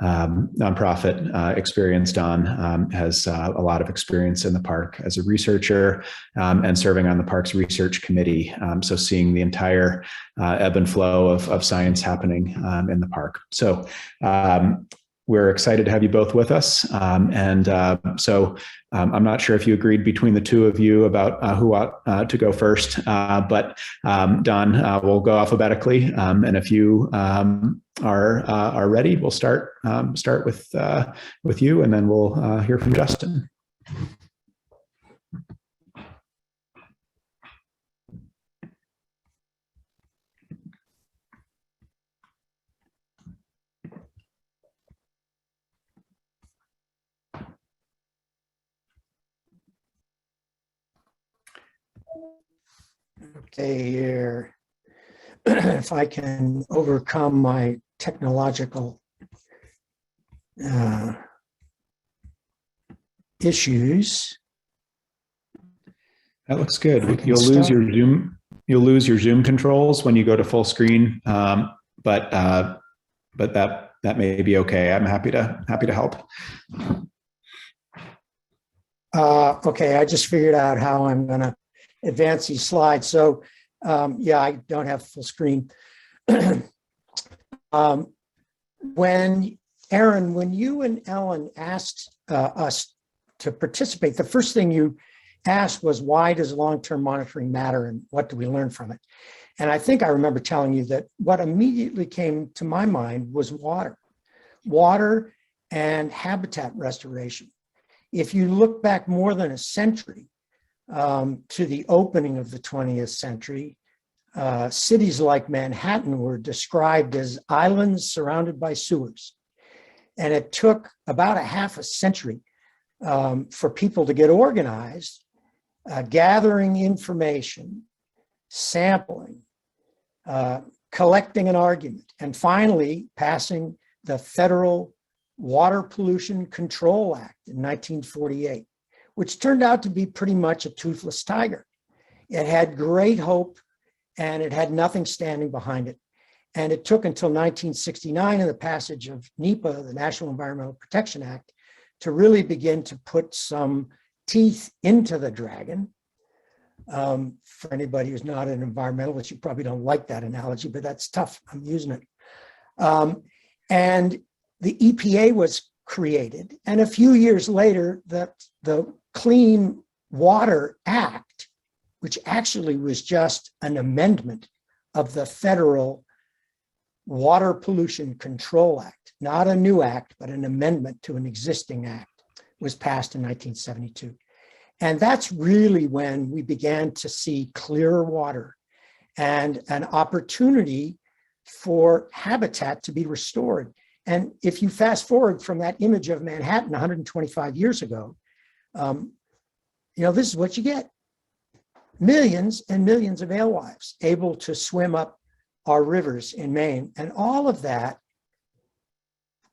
A: nonprofit experience, Don has a lot of experience in the park as a researcher and serving on the park's research committee. So seeing the entire ebb and flow of science happening in the park. So we're excited to have you both with us. So I'm not sure if you agreed between the two of you about who ought to go first, but Don, we'll go alphabetically. And if you are ready, we'll start with you, and then we'll hear from Justin.
G: Okay, here, if I can overcome my technological issues.
A: That looks good. You'll lose your Zoom controls when you go to full screen, but that may be okay. I'm happy to help.
G: Okay, I just figured out how I'm going to advance these slides. So yeah, I don't have full screen. When Aaron, when you and Ellen asked us to participate, the first thing you asked was, why does long-term monitoring matter and what do we learn from it? And I think I remember telling you that what immediately came to my mind was water and habitat restoration. If you look back more than a century to the opening of the 20th century, cities like Manhattan were described as islands surrounded by sewers. And it took about a half a century for people to get organized, gathering information, sampling, collecting an argument, and finally passing the Federal Water Pollution Control Act in 1948, which turned out to be pretty much a toothless tiger. It had great hope and it had nothing standing behind it. And it took until 1969 and the passage of NEPA, the National Environmental Protection Act, to really begin to put some teeth into the dragon. For anybody who's not an environmentalist, you probably don't like that analogy, but that's tough. I'm using it. And the EPA was created. And a few years later, the Clean Water Act, which actually was just an amendment of the Federal Water Pollution Control Act, not a new act, but an amendment to an existing act, was passed in 1972. And that's really when we began to see clearer water and an opportunity for habitat to be restored. And if you fast forward from that image of Manhattan 125 years ago, this is what you get. Millions and millions of alewives able to swim up our rivers in Maine. And all of that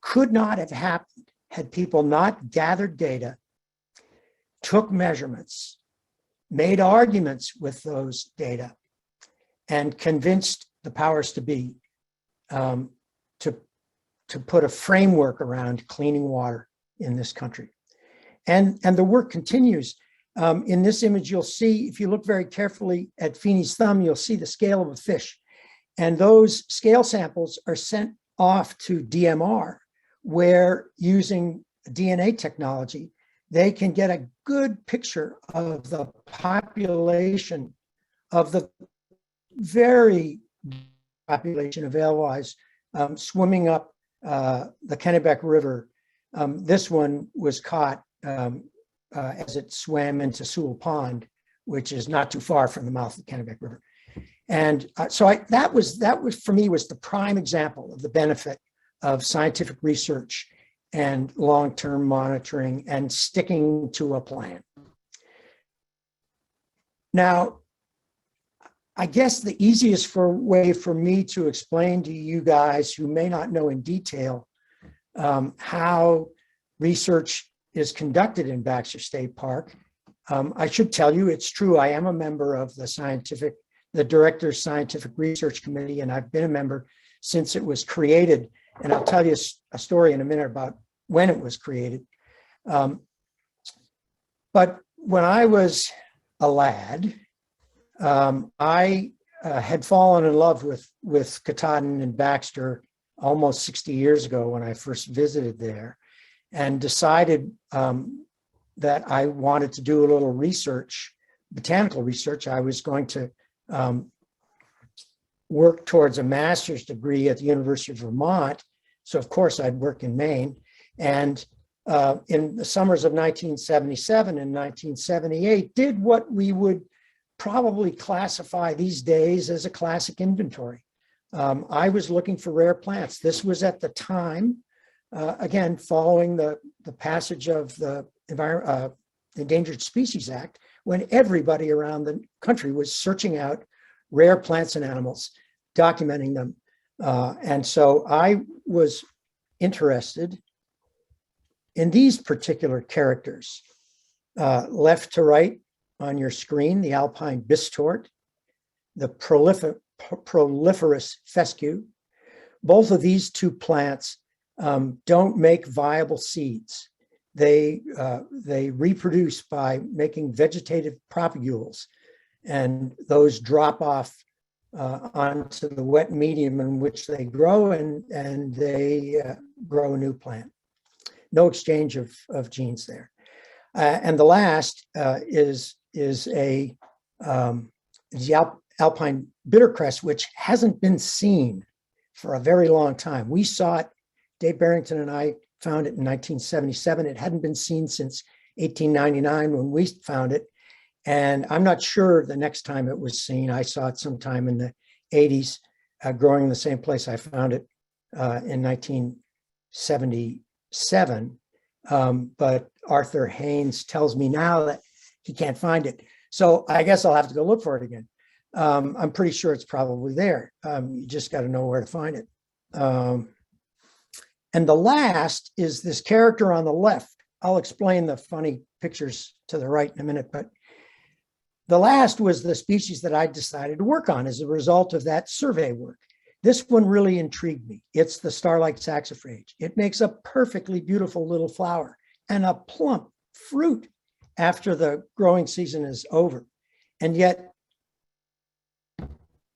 G: could not have happened had people not gathered data, took measurements, made arguments with those data, and convinced the powers to be to put a framework around cleaning water in this country. And the work continues. In this image, you'll see, if you look very carefully at Feeney's thumb, you'll see the scale of a fish. And those scale samples are sent off to DMR, where using DNA technology, they can get a good picture of the population of the very population of alewives swimming up the Kennebec River. This one was caught as it swam into Sewell Pond, which is not too far from the mouth of the Kennebec River. And so that was for me was the prime example of the benefit of scientific research and long-term monitoring and sticking to a plan. Now, I guess the easiest way for me to explain to you guys who may not know in detail how research is conducted in Baxter State Park, I should tell you it's true. I am a member of the Director's Scientific Research Committee, and I've been a member since it was created. And I'll tell you a story in a minute about when it was created. But when I was a lad, I had fallen in love with Katahdin and Baxter almost 60 years ago when I first visited there, and decided that I wanted to do a little research, botanical research. I was going to work towards a master's degree at the University of Vermont. So of course I'd work in Maine. And in the summers of 1977 and 1978, did what we would probably classify these days as a classic inventory. I was looking for rare plants. This was at the time, again, following the passage of the Endangered Species Act, when everybody around the country was searching out rare plants and animals, documenting them. And so I was interested in these particular characters. Left to right on your screen, the alpine bistort, the proliferous fescue. Both of these two plants don't make viable seeds. They reproduce by making vegetative propagules, and those drop off onto the wet medium in which they grow, and they grow a new plant. No exchange of genes there. And the last is the alpine bittercress, which hasn't been seen for a very long time. We saw it, Dave Barrington and I found it in 1977. It hadn't been seen since 1899 when we found it. And I'm not sure the next time it was seen. I saw it sometime in the 80s, growing in the same place I found it in 1977. But Arthur Haynes tells me now that he can't find it. So I guess I'll have to go look for it again. I'm pretty sure it's probably there. You just got to know where to find it. And the last is this character on the left. I'll explain the funny pictures to the right in a minute, but the last was the species that I decided to work on as a result of that survey work. This one really intrigued me. It's the starlight saxifrage. It makes a perfectly beautiful little flower and a plump fruit after the growing season is over. And yet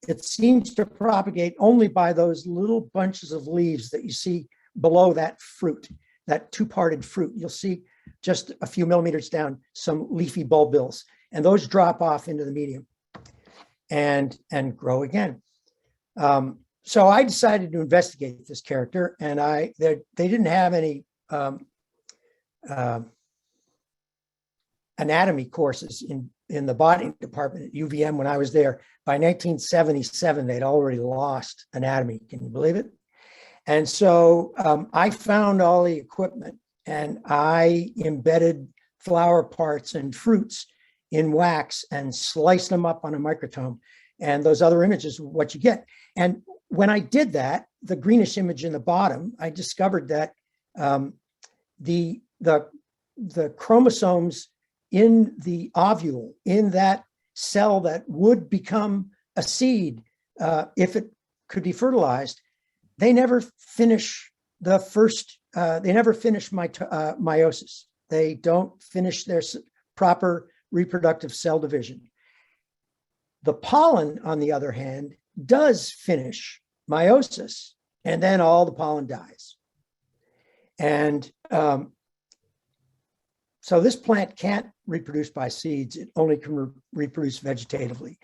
G: it seems to propagate only by those little bunches of leaves that you see below that fruit, that two-parted fruit. You'll see just a few millimeters down some leafy bulbils, and those drop off into the medium and grow again. So I decided to investigate this character, and they didn't have any anatomy courses in the botany department at UVM when I was there. By 1977, they'd already lost anatomy. Can you believe it? And so I found all the equipment, and I embedded flower parts and fruits in wax and sliced them up on a microtome. And those other images, what you get. And when I did that, the greenish image in the bottom, I discovered that the chromosomes in the ovule, in that cell that would become a seed if it could be fertilized, they never finish the first, they never finish meiosis. They don't finish their proper reproductive cell division. The pollen, on the other hand, does finish meiosis, and then all the pollen dies. And so this plant can't reproduce by seeds. It only can reproduce vegetatively.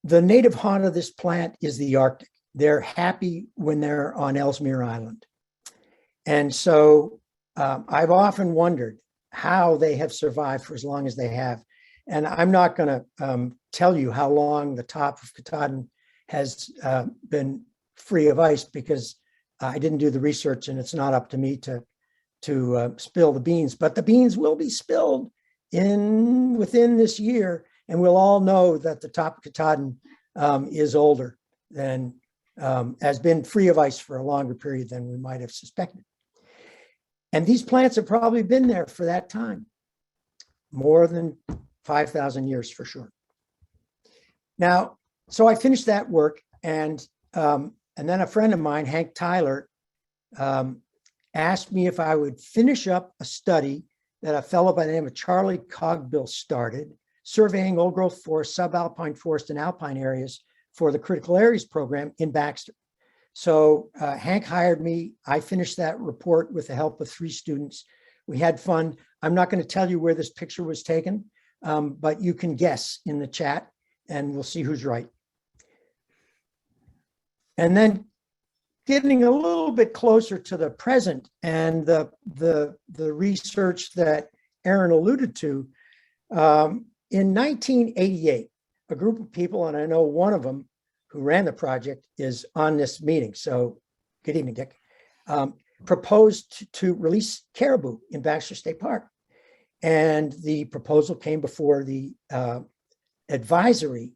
G: The native haunt of this plant is the Arctic. They're happy when they're on Ellesmere Island. And so I've often wondered how they have survived for as long as they have. And I'm not going to tell you how long the top of Katahdin has been free of ice, because I didn't do the research, and it's not up to me to spill the beans. But the beans will be spilled within this year, and we'll all know that the top of Katahdin is older than, has been free of ice for a longer period than we might have suspected. And these plants have probably been there for that time, more than 5,000 years for sure. Now, so I finished that work, and then a friend of mine, Hank Tyler, asked me if I would finish up a study that a fellow by the name of Charlie Cogbill started, surveying old growth forest, subalpine forest, and alpine areas for the critical areas program in Baxter. So Hank hired me. I finished that report with the help of 3 students. We had fun. I'm not going to tell you where this picture was taken, but you can guess in the chat, and we'll see who's right. And then getting a little bit closer to the present and the research that Aaron alluded to, in 1988, a group of people, and I know one of them who ran the project is on this meeting. So good evening, Dick. Proposed to release caribou in Baxter State Park. And the proposal came before the advisory.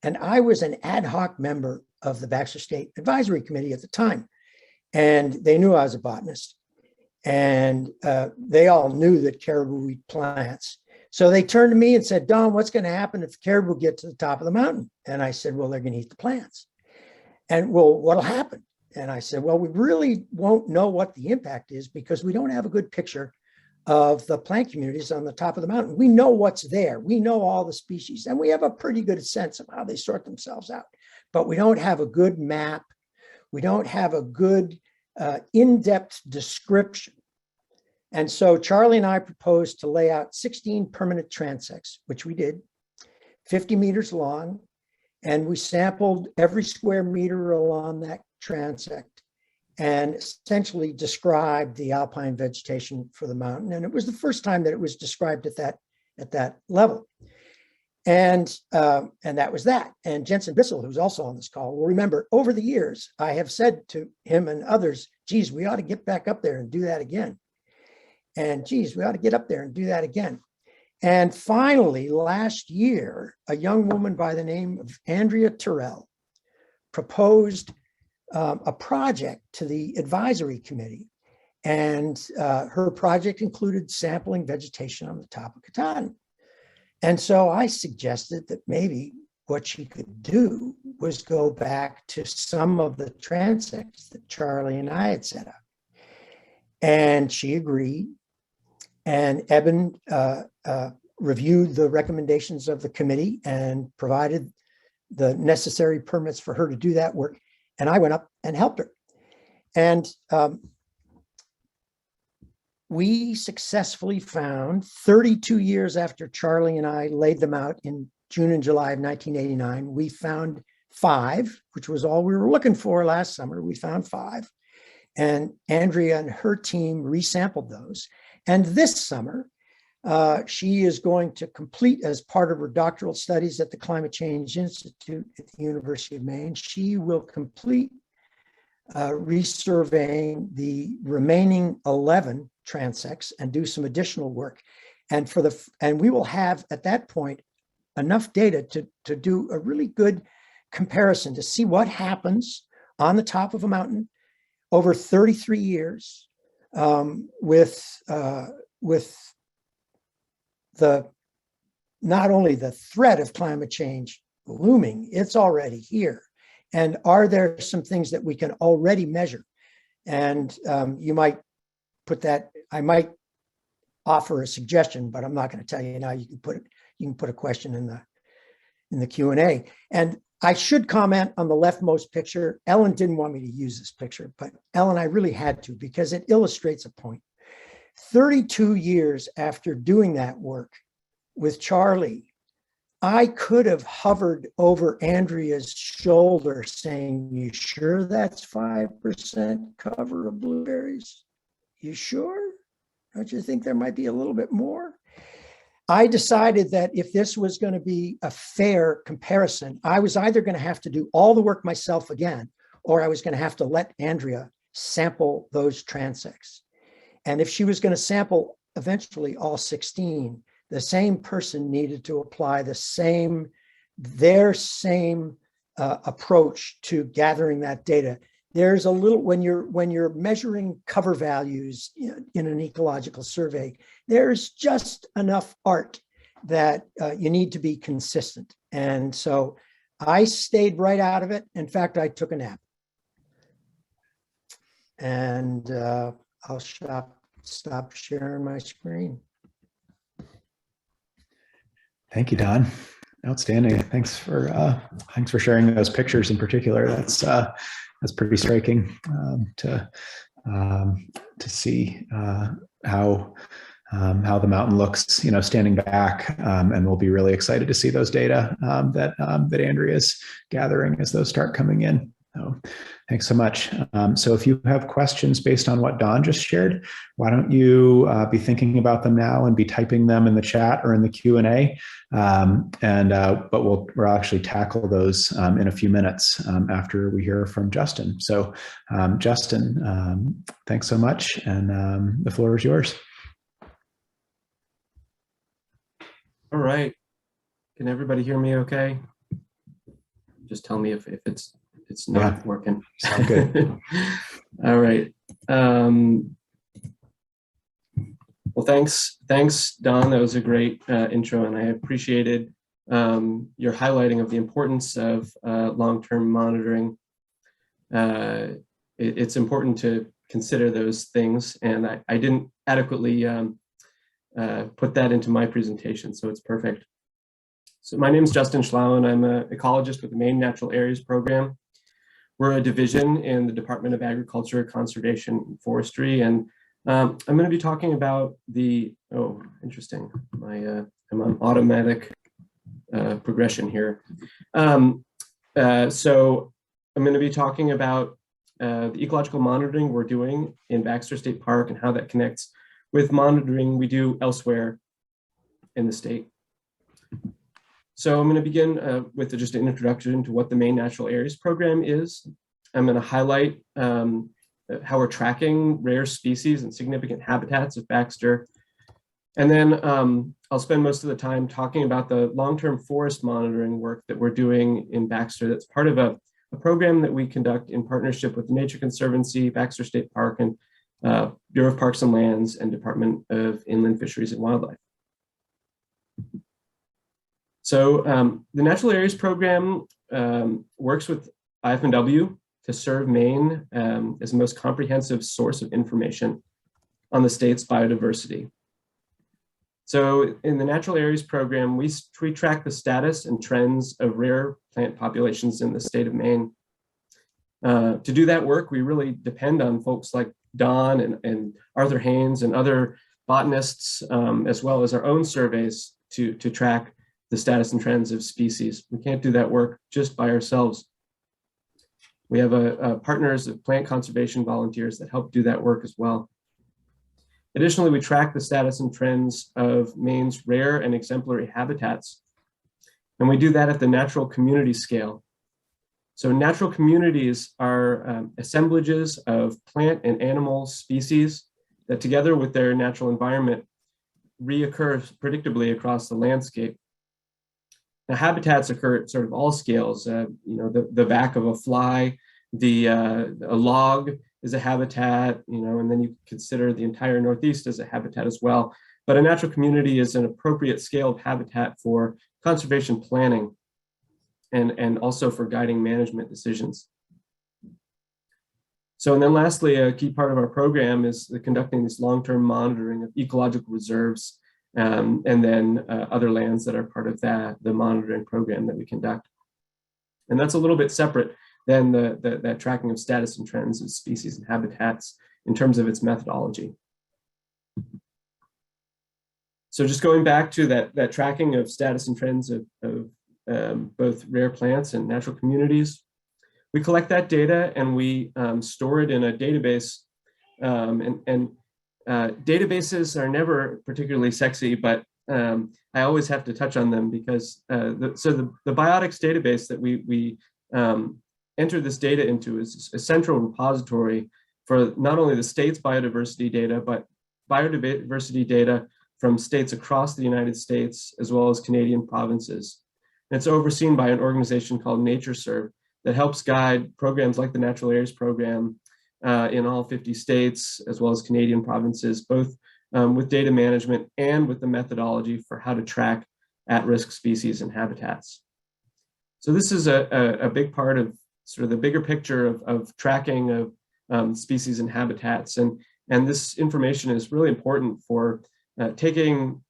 G: And I was an ad hoc member of the Baxter State Advisory Committee at the time. And they knew I was a botanist. And they all knew that caribou eat plants. So they turned to me and said, Don, what's going to happen if the caribou get to the top of the mountain? And I said, well, they're going to eat the plants. And well, what'll happen? And I said, well, we really won't know what the impact is because we don't have a good picture of the plant communities on the top of the mountain. We know what's there. We know all the species, and we have a pretty good sense of how they sort themselves out, but we don't have a good map. We don't have a good in-depth description. And so Charlie and I proposed to lay out 16 permanent transects, which we did, 50 meters long, and we sampled every square meter along that transect and essentially described the alpine vegetation for the mountain. And it was the first time that it was described at that level. And that was that. And Jensen Bissell, who's also on this call, will remember over the years, I have said to him and others, geez, we ought to get back up there and do that again. And geez, we ought to get up there and do that again. And finally, last year, a young woman by the name of Andrea Terrell proposed a project to the advisory committee. And her project included sampling vegetation on the top of Katahdin. And so I suggested that maybe what she could do was go back to some of the transects that Charlie and I had set up. And she agreed. And Eben reviewed the recommendations of the committee and provided the necessary permits for her to do that work. And I went up and helped her. And we successfully found, 32 years after Charlie and I laid them out in June and July of 1989, we found 5, which was all we were looking for last summer. We found 5. And Andrea and her team resampled those. And this summer, she is going to complete, as part of her doctoral studies at the Climate Change Institute at the University of Maine, she will complete resurveying the remaining 11 transects and do some additional work. And we will have at that point enough data to do a really good comparison to see what happens on the top of a mountain over 33 years with the not only the threat of climate change looming, it's already here. And are there some things that we can already measure? And you might put that, I might offer a suggestion, but I'm not going to tell you now. You can put a question in the Q&A. And I should comment on the leftmost picture. Ellen didn't want me to use this picture, but Ellen, I really had to because it illustrates a point. 32 years after doing that work with Charlie, I could have hovered over Andrea's shoulder saying, you sure that's 5% cover of blueberries? You sure? Don't you think there might be a little bit more? I decided that if this was going to be a fair comparison, I was either going to have to do all the work myself again, or I was going to have to let Andrea sample those transects. And if she was going to sample eventually all 16, the same person needed to apply their same approach to gathering that data. There's a little, when you're measuring cover values in an ecological survey, there's just enough art that you need to be consistent. And so I stayed right out of it. In fact, I took a nap. And I'll stop sharing my screen. Thank you, Don.
A: Outstanding. Thanks for sharing those pictures in particular. That's pretty striking to see how the mountain looks, standing back, and we'll be really excited to see those data that Andrea's gathering as those start coming in. So thanks so much. So if you have questions based on what Don just shared, why don't you be thinking about them now and be typing them in the chat or in the Q&A. But we'll actually tackle those in a few minutes after we hear from Justin. So Justin, thanks so much. And the floor is yours.
F: All right. Can everybody hear me okay? Just tell me if it's not working.
A: Sounds good.
F: All right. Well, thanks, Don. That was a great intro, and I appreciated your highlighting of the importance of long-term monitoring. It's important to consider those things, and I didn't adequately put that into my presentation, so it's perfect. So my name is Justin Schlauen. I'm an ecologist with the Maine Natural Areas Program. We're a division in the Department of Agriculture, Conservation, and Forestry, and I'm going to be talking about the, oh, interesting, I'm on automatic progression here. So I'm going to be talking about the ecological monitoring we're doing in Baxter State Park and how that connects with monitoring we do elsewhere in the state. So I'm going to begin with just an introduction to what the Maine Natural Areas Program is. I'm going to highlight how we're tracking rare species and significant habitats of Baxter. And then I'll spend most of the time talking about the long-term forest monitoring work that we're doing in Baxter. That's part of a program that we conduct in partnership with the Nature Conservancy, Baxter State Park, and Bureau of Parks and Lands, and Department of Inland Fisheries and Wildlife. So the Natural Areas Program works with IFNW to serve Maine as the most comprehensive source of information on the state's biodiversity. So in the Natural Areas Program, we track the status and trends of rare plant populations in the state of Maine. To do that work, we really depend on folks like Don and Arthur Haynes and other botanists, as well as our own surveys to track the status and trends of species. We can't do that work just by ourselves. We have partners of plant conservation volunteers that help do that work as well. Additionally, we track the status and trends of Maine's rare and exemplary habitats. And we do that at the natural community scale. So natural communities are assemblages of plant and animal species that, together with their natural environment, reoccur predictably across the landscape. Now, habitats occur at sort of all scales. The back of a fly, a log is a habitat, and then you consider the entire Northeast as a habitat as well. But a natural community is an appropriate scale of habitat for conservation planning and also for guiding management decisions. So, and then lastly, a key part of our program is conducting this long-term monitoring of ecological reserves and then other lands that are part of the monitoring program that we conduct. And that's a little bit separate than that tracking of status and trends of species and habitats in terms of its methodology. So just going back to that tracking of status and trends of both rare plants and natural communities, we collect that data and we store it in a database. Databases are never particularly sexy, but I always have to touch on them because the biotics database that we enter this data into is a central repository for not only the state's biodiversity data, but biodiversity data from states across the United States, as well as Canadian provinces. And it's overseen by an organization called NatureServe that helps guide programs like the Natural Areas Program in all 50 states, as well as Canadian provinces, both with data management and with the methodology for how to track at-risk species and habitats. So this is a big part of sort of the bigger picture of tracking of species and habitats. And this information is really important for taking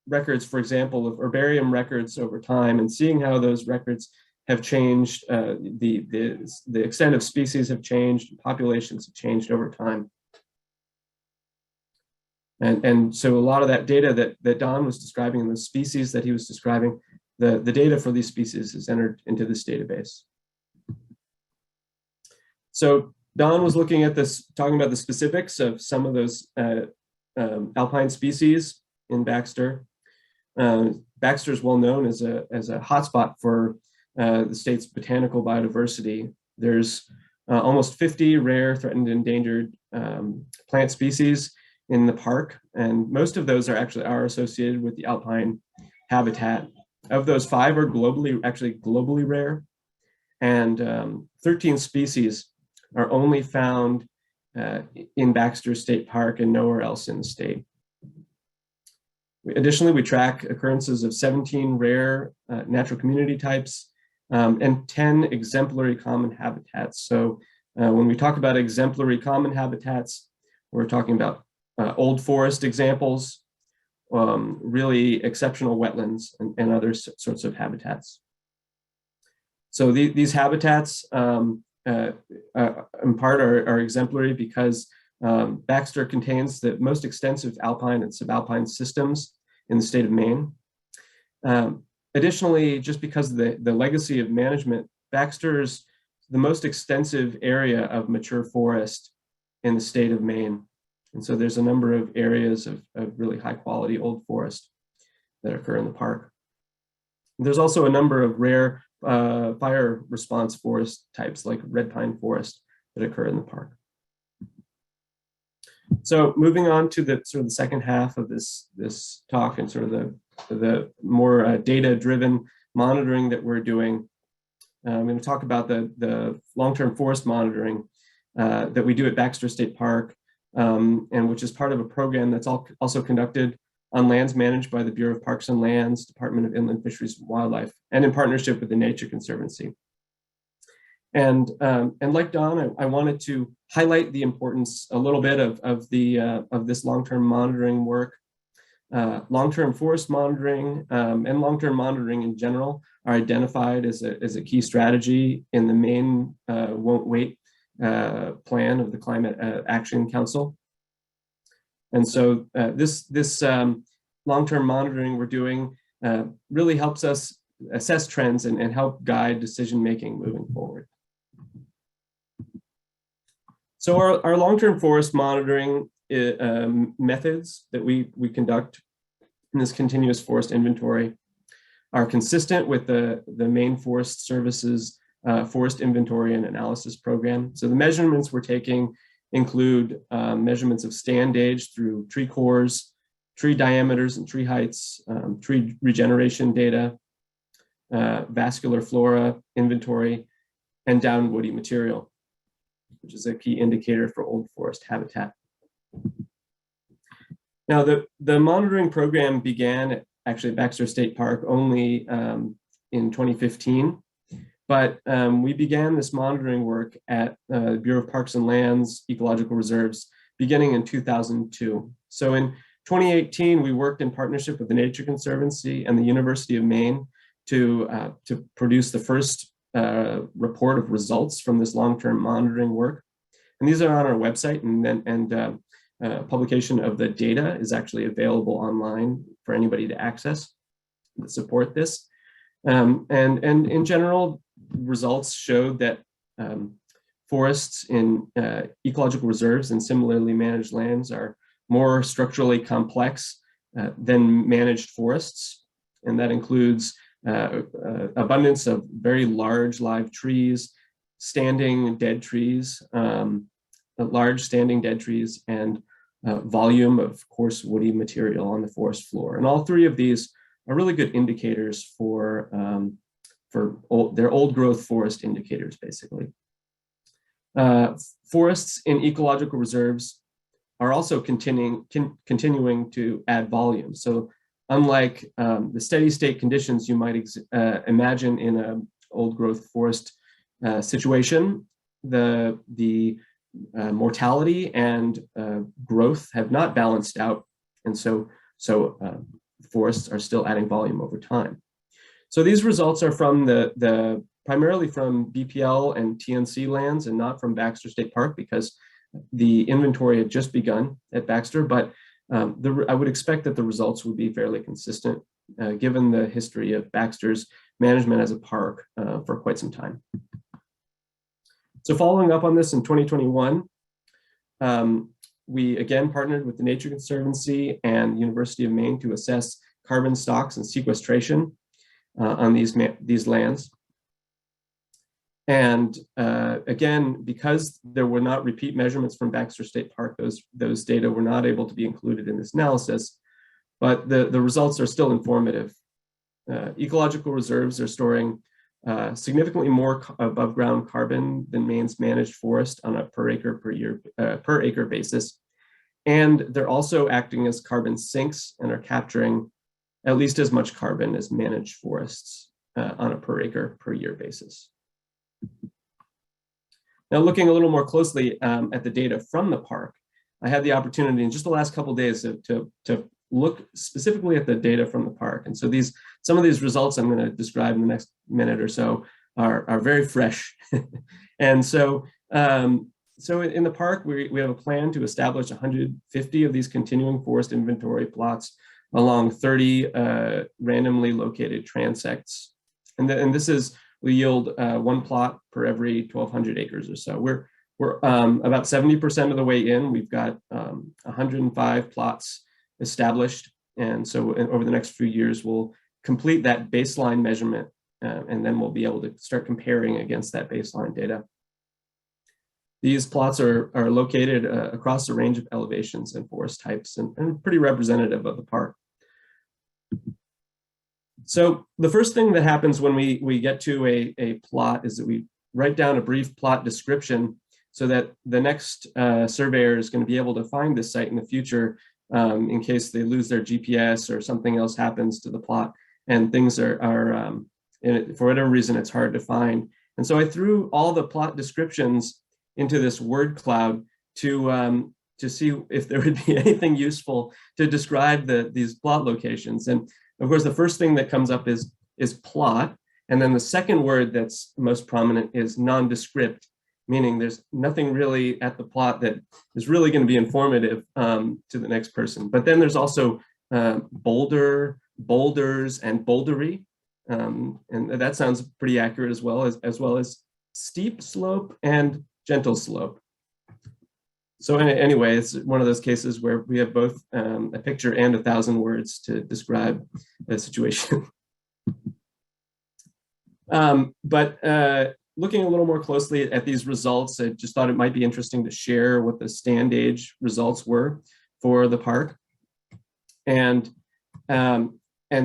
F: records, for example, of herbarium records over time and seeing how those records have changed, the extent of species have changed, populations have changed over time. And so a lot of that data that Don was describing and the species that he was describing, the data for these species is entered into this database. So Don was looking at this, talking about the specifics of some of those alpine species in Baxter. Baxter is well known as a hotspot for the state's botanical biodiversity. There's almost 50 rare, threatened, endangered plant species in the park, and most of those are associated with the alpine habitat. Of those, 5 are globally rare, and 13 species are only found in Baxter State Park and nowhere else in the state. Additionally, we track occurrences of 17 rare natural community types and 10 exemplary common habitats. So when we talk about exemplary common habitats, we're talking about old forest examples, really exceptional wetlands and other sorts of habitats. So these habitats in part are exemplary because Baxter contains the most extensive alpine and subalpine systems in the state of Maine. Additionally, just because of the legacy of management, Baxter's the most extensive area of mature forest in the state of Maine. And so there's a number of areas of really high quality old forest that occur in the park. There's also a number of rare fire response forest types like red pine forest that occur in the park. So moving on to the sort of the second half of this talk and sort of the more data-driven monitoring that we're doing. I'm going to talk about the long-term forest monitoring that we do at Baxter State Park, and which is part of a program that's also conducted on lands managed by the Bureau of Parks and Lands, Department of Inland Fisheries and Wildlife, and in partnership with the Nature Conservancy. And like Don, I wanted to highlight the importance a little bit of this long-term monitoring work. Long-term forest monitoring and long-term monitoring in general are identified as a key strategy in the Maine Won't Wait plan of the Climate Action Council. And so this long-term monitoring we're doing really helps us assess trends and help guide decision-making moving forward. So our long-term forest monitoring methods that we conduct in this continuous forest inventory are consistent with the Maine Forest Service's Forest Inventory and Analysis Program. So the measurements we're taking include measurements of stand age through tree cores, tree diameters and tree heights, tree regeneration data, vascular flora inventory, and down woody material, which is a key indicator for old forest habitat. Now, the monitoring program began actually at Baxter State Park only in 2015, but we began this monitoring work at the Bureau of Parks and Lands Ecological Reserves beginning in 2002. So in 2018, we worked in partnership with the Nature Conservancy and the University of Maine to produce the first report of results from this long-term monitoring work. And these are on our website, and publication of the data is actually available online for anybody to access to support this. And in general, results showed that forests in ecological reserves and similarly managed lands are more structurally complex than managed forests. And that includes abundance of very large live trees, standing dead trees, large standing dead trees, and volume of coarse woody material on the forest floor. And all three of these are really good indicators for their old growth forest indicators, basically. Forests in ecological reserves are also continuing to add volume. So unlike the steady state conditions you might imagine in an old growth forest situation, the mortality and growth have not balanced out. And so forests are still adding volume over time. So these results are from primarily from BPL and TNC lands and not from Baxter State Park, because the inventory had just begun at Baxter, but I would expect that the results would be fairly consistent given the history of Baxter's management as a park for quite some time. So following up on this in 2021, we again partnered with the Nature Conservancy and University of Maine to assess carbon stocks and sequestration on these lands. And again, because there were not repeat measurements from Baxter State Park, those data were not able to be included in this analysis, but the results are still informative. Ecological reserves are storing significantly more above ground carbon than Maine's managed forest on a per acre basis. And they're also acting as carbon sinks and are capturing at least as much carbon as managed forests on a per acre per year basis. Now, looking a little more closely at the data from the park, I had the opportunity in just the last couple of days to look specifically at the data from the park. And so some of these results I'm going to describe in the next minute or so are very fresh. And so, so in the park, we have a plan to establish 150 of these continuing forest inventory plots along 30 randomly located transects. And this will yield 1 plot per every 1,200 acres or so. We're about 70% of the way in. We've got 105 plots established. And so over the next few years, we'll complete that baseline measurement, and then we'll be able to start comparing against that baseline data. These plots are located across a range of elevations and forest types, and pretty representative of the park. So the first thing that happens when we get to a plot is that we write down a brief plot description so that the next surveyor is going to be able to find this site in the future in case they lose their GPS or something else happens to the plot and things are for whatever reason, it's hard to find. And so I threw all the plot descriptions into this word cloud to see if there would be anything useful to describe these plot locations. And of course, the first thing that comes up is plot. And then the second word that's most prominent is nondescript, meaning there's nothing really at the plot that is really going to be informative to the next person. But then there's also boulder, boulders, and bouldery. And that sounds pretty accurate as well as steep slope and gentle slope. So anyway, it's one of those cases where we have both a picture and 1,000 words to describe the situation. But looking a little more closely at these results, I just thought it might be interesting to share what the stand age results were for the park. And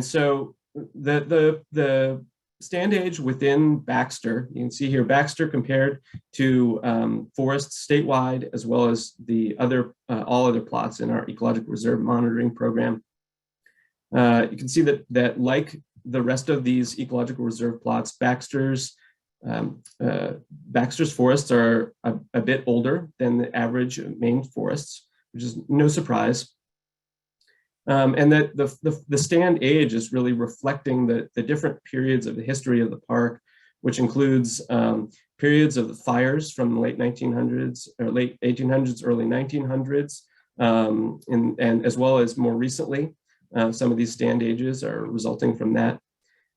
F: so the stand age within Baxter, you can see here Baxter compared to forests statewide, as well as the all other plots in our ecological reserve monitoring program. You can see that like the rest of these ecological reserve plots, Baxter's forests are a bit older than the average Maine forests, which is no surprise. And that the stand age is really reflecting the different periods of the history of the park, which includes periods of the fires from the late 1900s or late 1800s, early 1900s, and as well as more recently, some of these stand ages are resulting from that.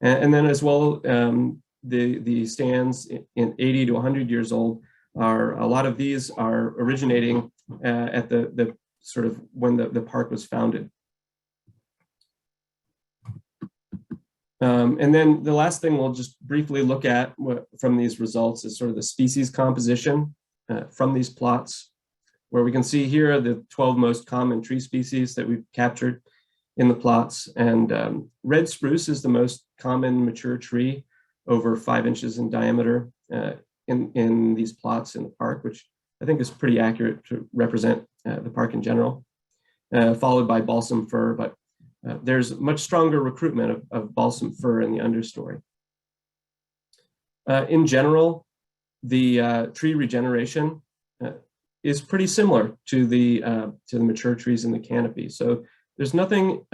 F: And then as well, the stands in 80 to 100 years old a lot of these are originating at the sort of when the park was founded. And then the last thing we'll just briefly look at from these results is sort of the species composition from these plots, where we can see here are the 12 most common tree species that we've captured in the plots. And red spruce is the most common mature tree, over 5 inches in diameter in these plots in the park, which I think is pretty accurate to represent the park in general, followed by balsam fir, but there's much stronger recruitment of balsam fir in the understory. In general, the tree regeneration is pretty similar to the mature trees in the canopy. So there's nothing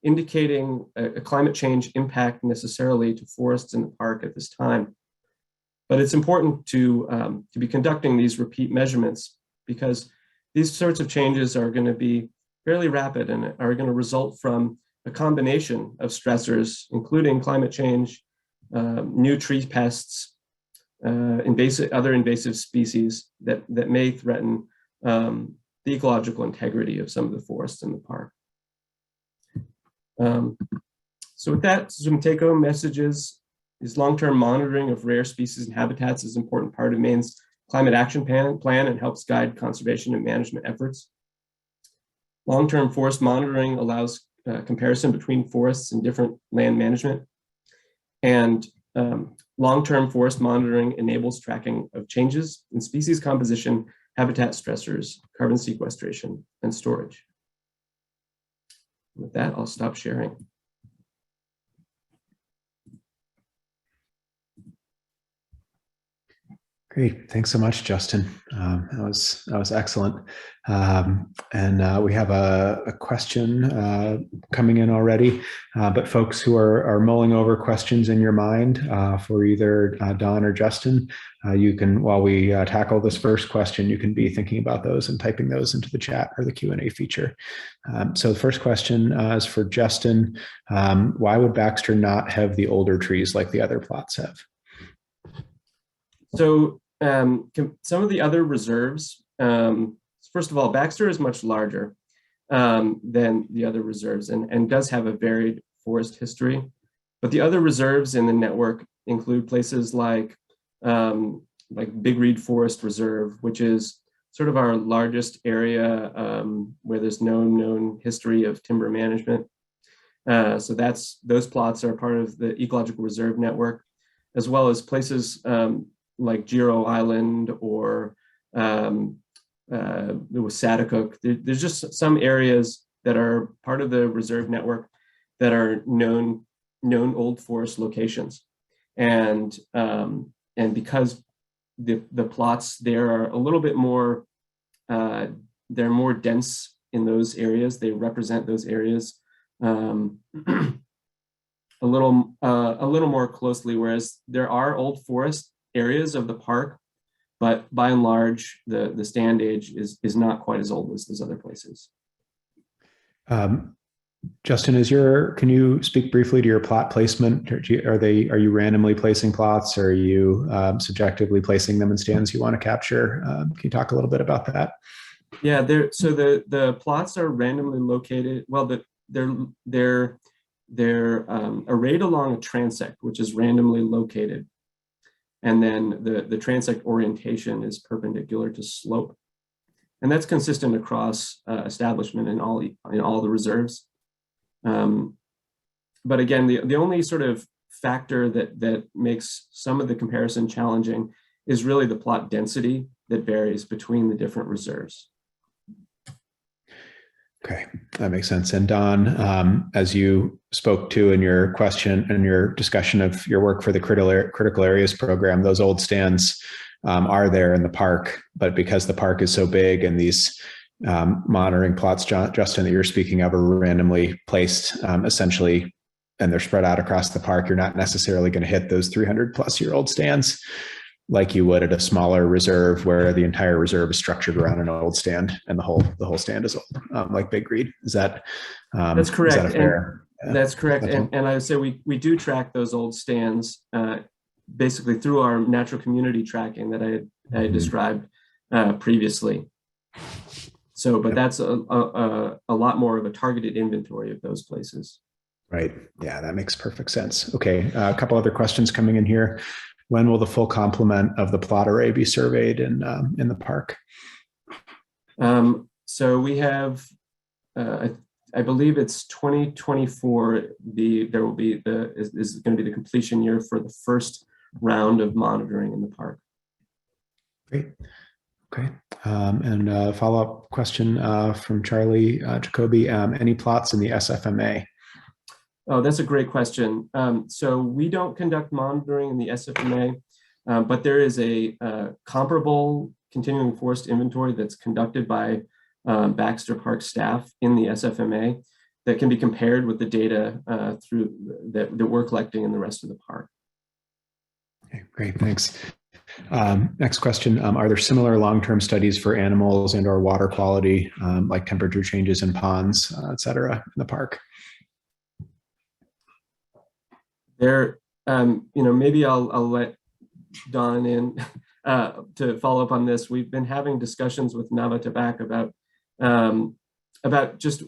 F: indicating a climate change impact necessarily to forests in the park at this time. But it's important to be conducting these repeat measurements, because these sorts of changes are going to be fairly rapid and are going to result from a combination of stressors, including climate change, new tree pests, other invasive species that may threaten the ecological integrity of some of the forests in the park. So with that, some take-home messages is long-term monitoring of rare species and habitats is an important part of Maine's climate action plan and helps guide conservation and management efforts. Long-term forest monitoring allows comparison between forests and different land management. And long-term forest monitoring enables tracking of changes in species composition, habitat stressors, carbon sequestration, and storage. With that, I'll stop sharing.
A: Great. Thanks so much, Justin. That was excellent. And we have a question coming in already, but folks who are mulling over questions in your mind for either Don or Justin, you can, while we tackle this first question, you can be thinking about those and typing those into the chat or the Q&A feature. So the first question is for Justin. Why would Baxter not have the older trees like the other plots have?
F: So some of the other reserves, first of all, Baxter is much larger than the other reserves and does have a varied forest history. But the other reserves in the network include places like Big Reed Forest Reserve, which is sort of our largest area where there's no known history of timber management. So those plots are part of the Ecological Reserve Network, as well as places like Giro Island or the Wasaticook. There's just some areas that are part of the reserve network that are known old forest locations, and because the plots there are a little bit more, they're more dense in those areas. They represent those areas a little more closely, whereas there are old forest areas of the park, but by and large, the stand age is not quite as old as those other places.
A: Justin, can you speak briefly to your plot placement? Are you randomly placing plots, or are you subjectively placing them in stands you want to capture? Can you talk a little bit about that?
F: Yeah, so the plots are randomly located. Well, they're arrayed along a transect, which is randomly located. And then the transect orientation is perpendicular to slope. And that's consistent across establishment in all the reserves. But again, the only sort of factor that makes some of the comparison challenging is really the plot density that varies between the different reserves.
A: Okay, that makes sense. And Don, as you spoke to in your question and your discussion of your work for the critical areas program, those old stands are there in the park, but because the park is so big and these monitoring plots, Justin, that you're speaking of, are randomly placed essentially, and they're spread out across the park, you're not necessarily going to hit those 300-plus-year-old stands like you would at a smaller reserve where the entire reserve is structured around an old stand and the whole stand is old, like Big Reed. Is that
F: that's correct?
A: Is that fair?
F: That's correct. And I would say we do track those old stands basically through our natural community tracking that I had described previously. So, but that's a lot more of a targeted inventory of those places.
A: Right. Yeah, that makes perfect sense. Okay, a couple other questions coming in here. When will the full complement of the plot array be surveyed in the park?
F: So we have, I believe it's 2024. There will be is going to be the completion year for the first round of monitoring in the park.
A: Great. Okay. And a follow-up question from Charlie Jacoby. Any plots in the SFMA?
F: Oh, that's a great question. So we don't conduct monitoring in the SFMA, but there is a comparable continuing forest inventory that's conducted by Baxter Park staff in the SFMA that can be compared with the data through that we're collecting in the rest of the park.
A: Okay, great, thanks. Next question, are there similar long-term studies for animals and or water quality, like temperature changes in ponds, et cetera, in the park?
F: There, maybe I'll let Don in to follow up on this. We've been having discussions with Navatabak about just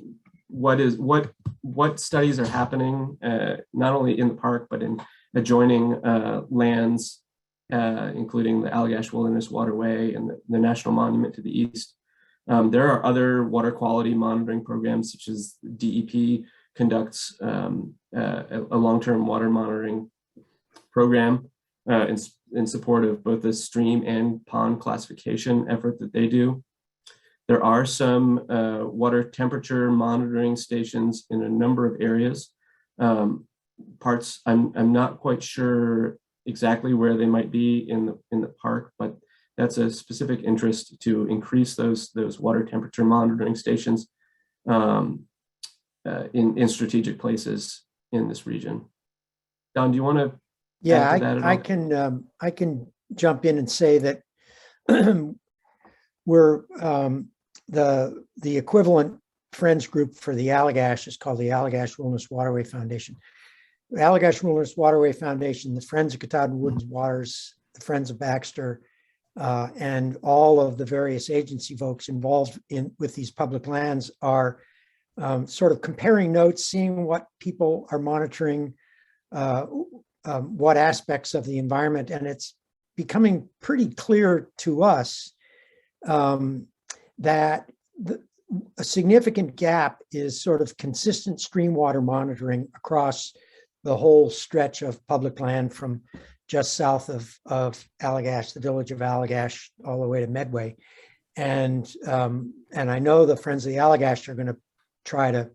F: what studies are happening, not only in the park, but in adjoining lands, including the Allagash Wilderness Waterway and the National Monument to the east. There are other water quality monitoring programs, such as DEP conducts a long-term water monitoring program in support of both the stream and pond classification effort that they do. There are some water temperature monitoring stations in a number of areas. I'm not quite sure exactly where they might be in the park, but that's a specific interest to increase those water temperature monitoring stations in strategic places in this region. Don, do you want to?
G: Yeah,
F: add to that at all?
G: I can jump in and say that we're the equivalent friends group for the Allagash is called the Allagash Wilderness Waterway Foundation. The Allagash Wilderness Waterway Foundation, the Friends of Katahdin Woods Waters, the Friends of Baxter, and all of the various agency folks involved with these public lands are sort of comparing notes, seeing what people are monitoring, what aspects of the environment, and it's becoming pretty clear to us that a significant gap is sort of consistent stream water monitoring across the whole stretch of public land from just south of Allagash, the village of Allagash, all the way to Medway. And I know the Friends of the Allagash are going to try to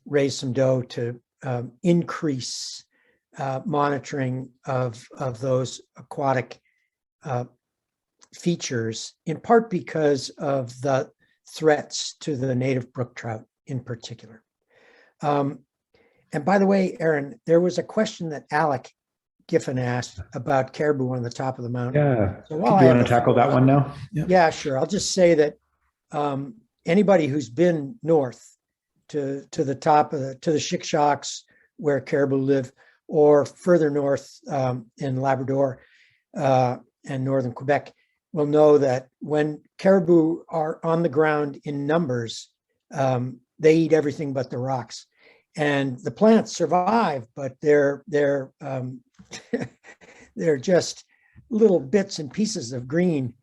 G: raise some dough to increase monitoring of those aquatic features, in part because of the threats to the native brook trout in particular. And by the way, Aaron, there was a question that Alec Giffen asked about caribou on the top of the mountain.
A: Yeah.
G: So
A: Do you want to tackle that one now?
G: Yeah, sure. I'll just say that anybody who's been north to the top of to the Chickshawks where caribou live, or further north in Labrador and northern Quebec, will know that when caribou are on the ground in numbers, they eat everything but the rocks. And the plants survive, but they're they're just little bits and pieces of green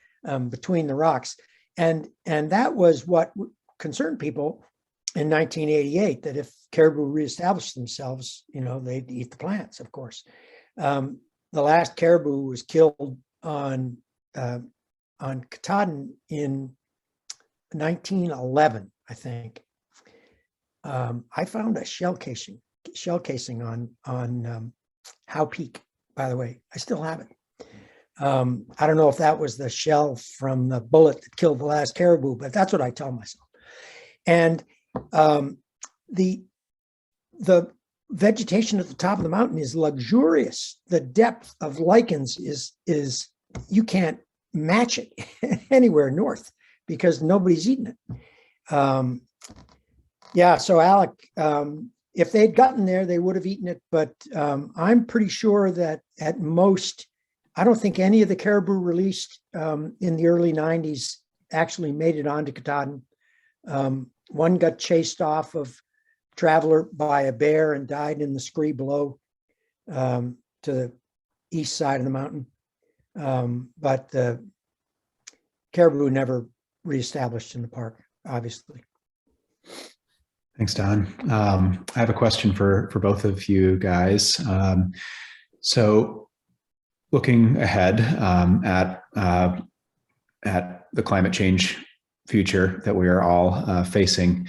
G: between the rocks. And that was what concerned people in 1988, that if caribou reestablished themselves, they'd eat the plants, of course. The last caribou was killed on Katahdin in 1911, I think. I found a shell casing on Howe Peak, by the way. I still have it. I don't know if that was the shell from the bullet that killed the last caribou, but that's what I tell myself. And the vegetation at the top of the mountain is luxurious. The depth of lichens is you can't match it anywhere north because nobody's eaten it. Yeah, so Alec, if they'd gotten there, they would have eaten it. But I'm pretty sure that at most, I don't think any of the caribou released in the early 90s actually made it onto Katahdin. One got chased off of Traveler by a bear and died in the scree below to the east side of the mountain. But the caribou never reestablished in the park, obviously.
A: Thanks, Don. I have a question for both of you guys. So looking ahead at the climate change future that we are all facing,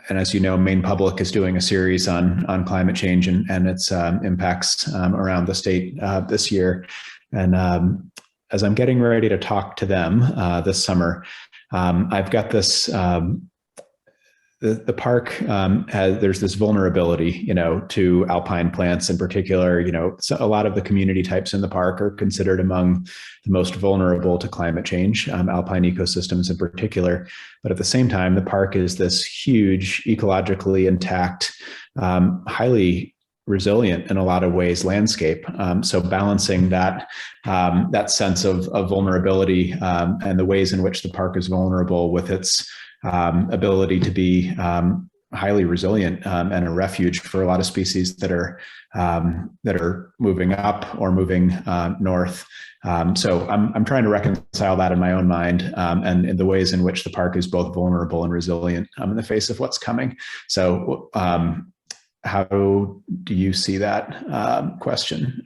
A: and as you know, Maine Public is doing a series on climate change and its impacts around the state this year. And as I'm getting ready to talk to them this summer, I've got this, the park there's this vulnerability, to alpine plants in particular. So a lot of the community types in the park are considered among the most vulnerable to climate change, alpine ecosystems in particular. But at the same time, the park is this huge, ecologically intact, highly resilient in a lot of ways landscape. So balancing that sense of vulnerability and the ways in which the park is vulnerable with its ability to be highly resilient and a refuge for a lot of species that are moving up or moving north. So I'm trying to reconcile that in my own mind and in the ways in which the park is both vulnerable and resilient in the face of what's coming. So how do you see that question?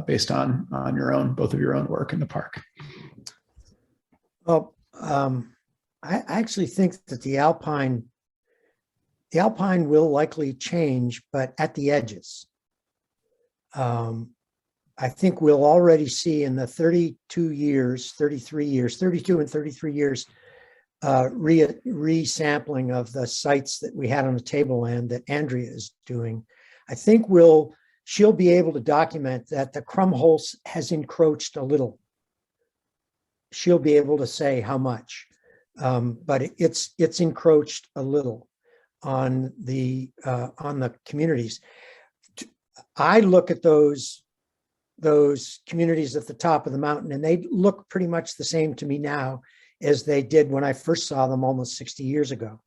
A: Based on both of your own work in the park?
G: Well, I actually think that the alpine the alpine will likely change, but at the edges. I think we'll already see in the 32 and 33 years, re-sampling of the sites that we had on the tableland that Andrea is doing. I think she'll be able to document that the Krumholtz has encroached a little. She'll be able to say how much, but it's encroached a little on the communities. I look at those communities at the top of the mountain, and they look pretty much the same to me now as they did when I first saw them almost 60 years ago.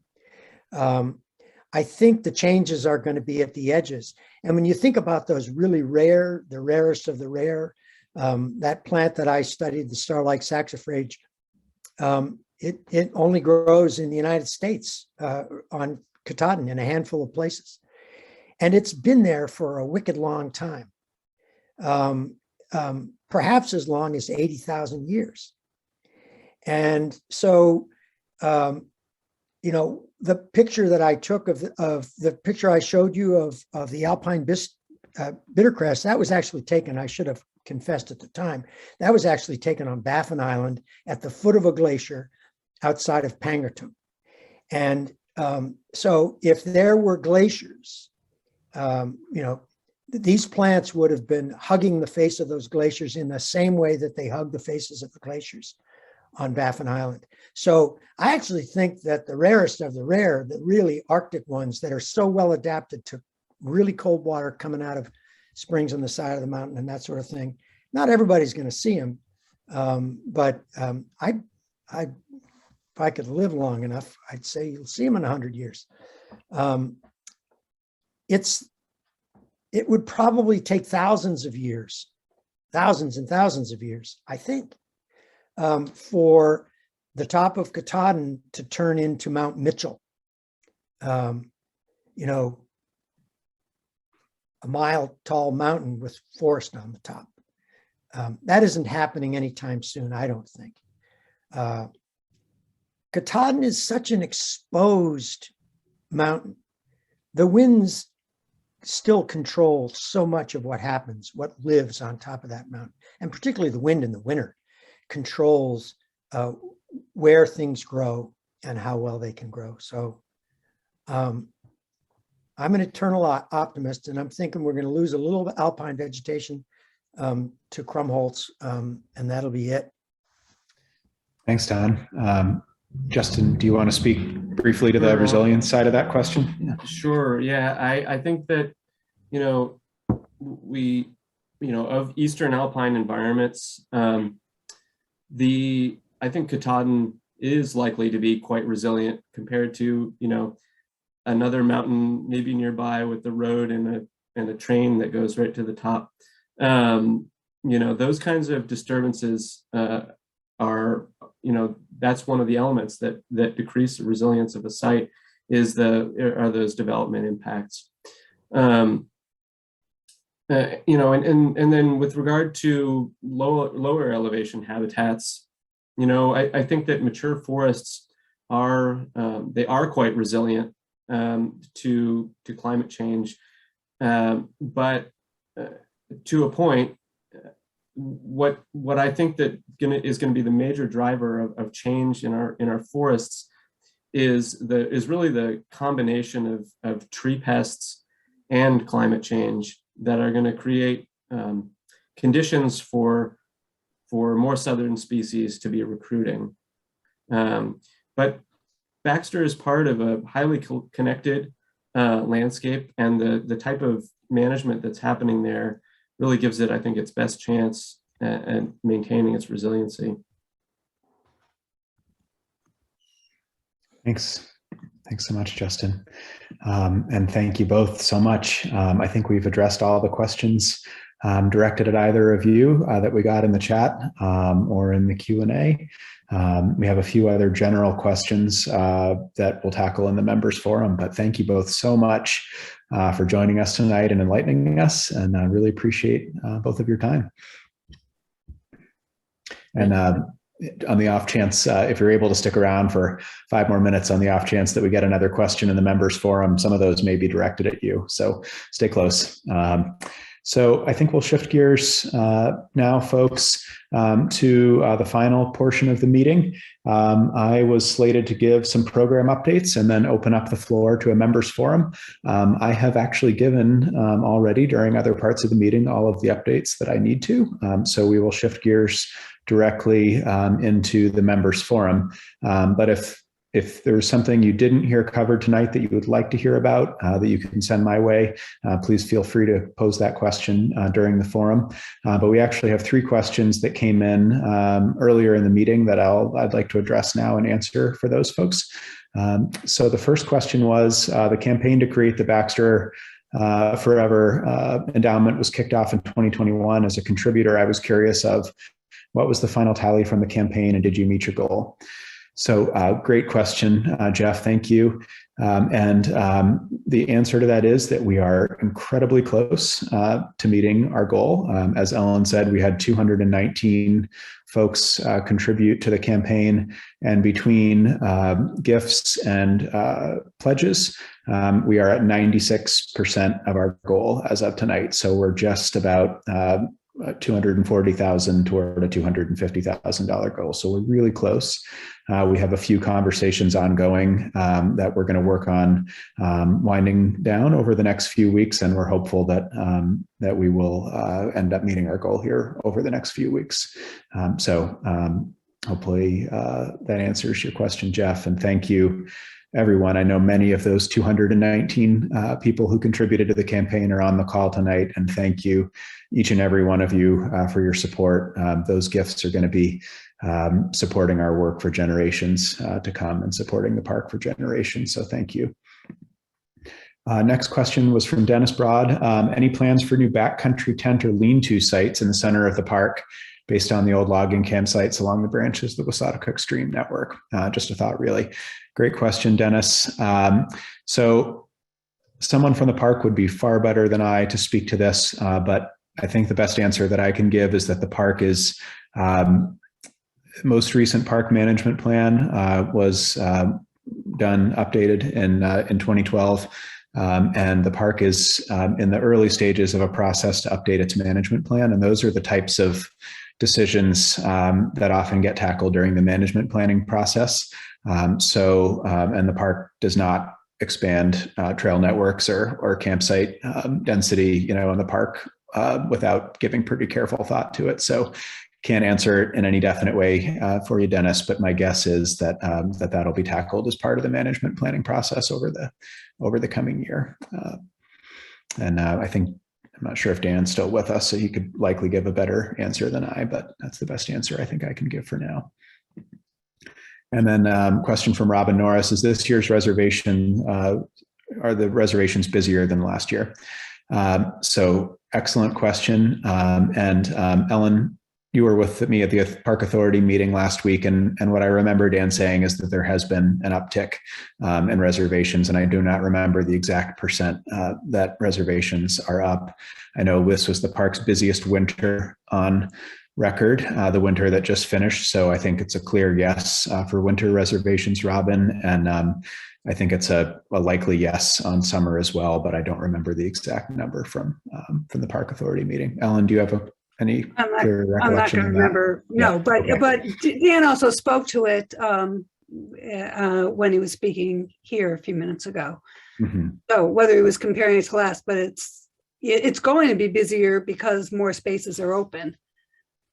G: I think the changes are going to be at the edges. And when you think about those really rare, the rarest of the rare, that plant that I studied, the star-like saxifrage, it only grows in the United States on Katahdin in a handful of places. And it's been there for a wicked long time, perhaps as long as 80,000 years. And so, the picture that I took of the picture I showed you of the alpine bittercress, that was actually taken, I should have confessed at the time, that was actually taken on Baffin Island at the foot of a glacier outside of Pangatum. And so if there were glaciers, these plants would have been hugging the face of those glaciers in the same way that they hug the faces of the glaciers on Baffin Island. So I actually think that the rarest of the rare, the really Arctic ones that are so well adapted to really cold water coming out of springs on the side of the mountain and that sort of thing, not everybody's going to see them. But if I could live long enough, I'd say you'll see them in 100 years. It would probably take thousands and thousands of years, I think, for the top of Katahdin to turn into Mount Mitchell. A mile tall mountain with forest on the top. That isn't happening anytime soon, I don't think. Katahdin is such an exposed mountain. The winds still control so much of what happens, what lives on top of that mountain, and particularly the wind in the winter controls where things grow and how well they can grow. So I'm an eternal optimist, and I'm thinking we're going to lose a little alpine vegetation to Krumholtz, and that'll be it.
A: Thanks, Don. Justin, do you want to speak briefly to the resilience side of that question?
F: Yeah. Sure. Yeah, I think that, we, of Eastern alpine environments, I think Katahdin is likely to be quite resilient compared to, another mountain maybe nearby with the road and a train that goes right to the top. Those kinds of disturbances are, that's one of the elements that decrease the resilience of a site are those development impacts. And then with regard to lower elevation habitats, I think that mature forests are quite resilient to climate change, but to a point. What I think that is going to be the major driver of change in our forests is really the combination of tree pests and climate change that are going to create conditions for more southern species to be recruiting. But Baxter is part of a highly connected landscape, and the type of management that's happening there really gives it, I think, its best chance at maintaining its resiliency.
A: Thanks. Thanks so much, Justin. And thank you both so much. I think we've addressed all the questions directed at either of you that we got in the chat or in the Q&A. We have a few other general questions that we'll tackle in the members forum, but thank you both so much for joining us tonight and enlightening us, and I really appreciate both of your time. And on the off chance, if you're able to stick around for 5 more minutes, on the off chance that we get another question in the members forum, some of those may be directed at you. So stay close. So I think we'll shift gears now, folks, to the final portion of the meeting. I was slated to give some program updates and then open up the floor to a members forum. I have actually given already during other parts of the meeting all of the updates that I need to. So we will shift gears directly into the members forum. But if there's something you didn't hear covered tonight that you would like to hear about, that you can send my way, please feel free to pose that question during the forum. But we actually have 3 questions that came in earlier in the meeting that I'd like to address now and answer for those folks. So the first question was, the campaign to create the Baxter Forever endowment was kicked off in 2021. As a contributor, I was curious of what was the final tally from the campaign, and did you meet your goal? So great question, Jeff, thank you. And the answer to that is that we are incredibly close to meeting our goal. As Ellen said, we had 219 folks contribute to the campaign, and between gifts and pledges, we are at 96% of our goal as of tonight. So we're just about $240,000 toward a $250,000 goal. So we're really close. We have a few conversations ongoing that we're going to work on winding down over the next few weeks, and we're hopeful that that we will end up meeting our goal here over the next few weeks. Hopefully that answers your question, Jeff, and thank you, everyone. I know many of those 219 people who contributed to the campaign are on the call tonight, and thank you, each and every one of you, for your support. Those gifts are going to be supporting our work for generations to come and supporting the park for generations. So thank you. Next question was from Dennis Broad. Any plans for new backcountry tent or lean-to sites in the center of the park based on the old logging campsites along the branches of the Wasatacook Stream network? Just a thought, really. Great question, Dennis. So someone from the park would be far better than I to speak to this, but I think the best answer that I can give is that the park is, most recent park management plan was updated in 2012. And the park is in the early stages of a process to update its management plan. And those are the types of decisions that often get tackled during the management planning process. And the park does not expand trail networks or campsite density, in the park without giving pretty careful thought to it. So can't answer it in any definite way for you, Dennis, but my guess is that that'll be tackled as part of the management planning process over the coming year. I think, I'm not sure if Dan's still with us, so he could likely give a better answer than I, but that's the best answer I think I can give for now. And then question from Robin Norris, is this year's reservation, are the reservations busier than last year? So excellent question. Ellen, you were with me at the Park Authority meeting last week, and what I remember Dan saying is that there has been an uptick in reservations, and I do not remember the exact percent that reservations are up. I know this was the park's busiest winter on record, the winter that just finished, so I think it's a clear yes for winter reservations, Robin, and I think it's a likely yes on summer as well, but I don't remember the exact number from the Park Authority meeting. Ellen, do you have any clear recollection?
B: I'm not going to remember. No, yeah, but okay. But Dan also spoke to it when he was speaking here a few minutes ago. Mm-hmm. So whether he was comparing it to last, but it's going to be busier because more spaces are open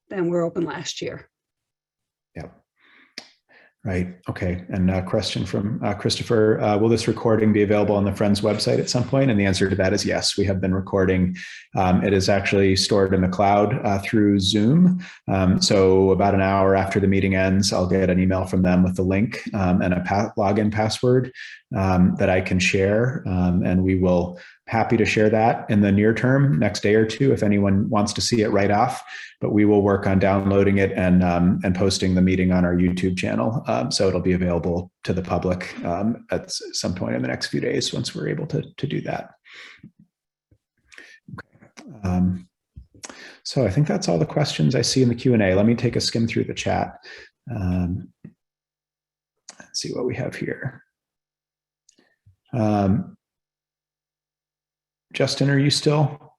B: than were open last year.
A: Yeah. Right. Okay. And a question from Christopher. Will this recording be available on the Friends website at some point? And the answer to that is yes. We have been recording. It is actually stored in the cloud through Zoom. So about an hour after the meeting ends, I'll get an email from them with the link and a login password that I can share. And we will happy to share that in the near term, next day or two, if anyone wants to see it right off. But we will work on downloading it and posting the meeting on our YouTube channel. So it'll be available to the public at some point in the next few days once we're able to do that. Okay. So I think that's all the questions I see in the Q&A. Let me take a skim through the chat. Let's see what we have here. Justin, are you still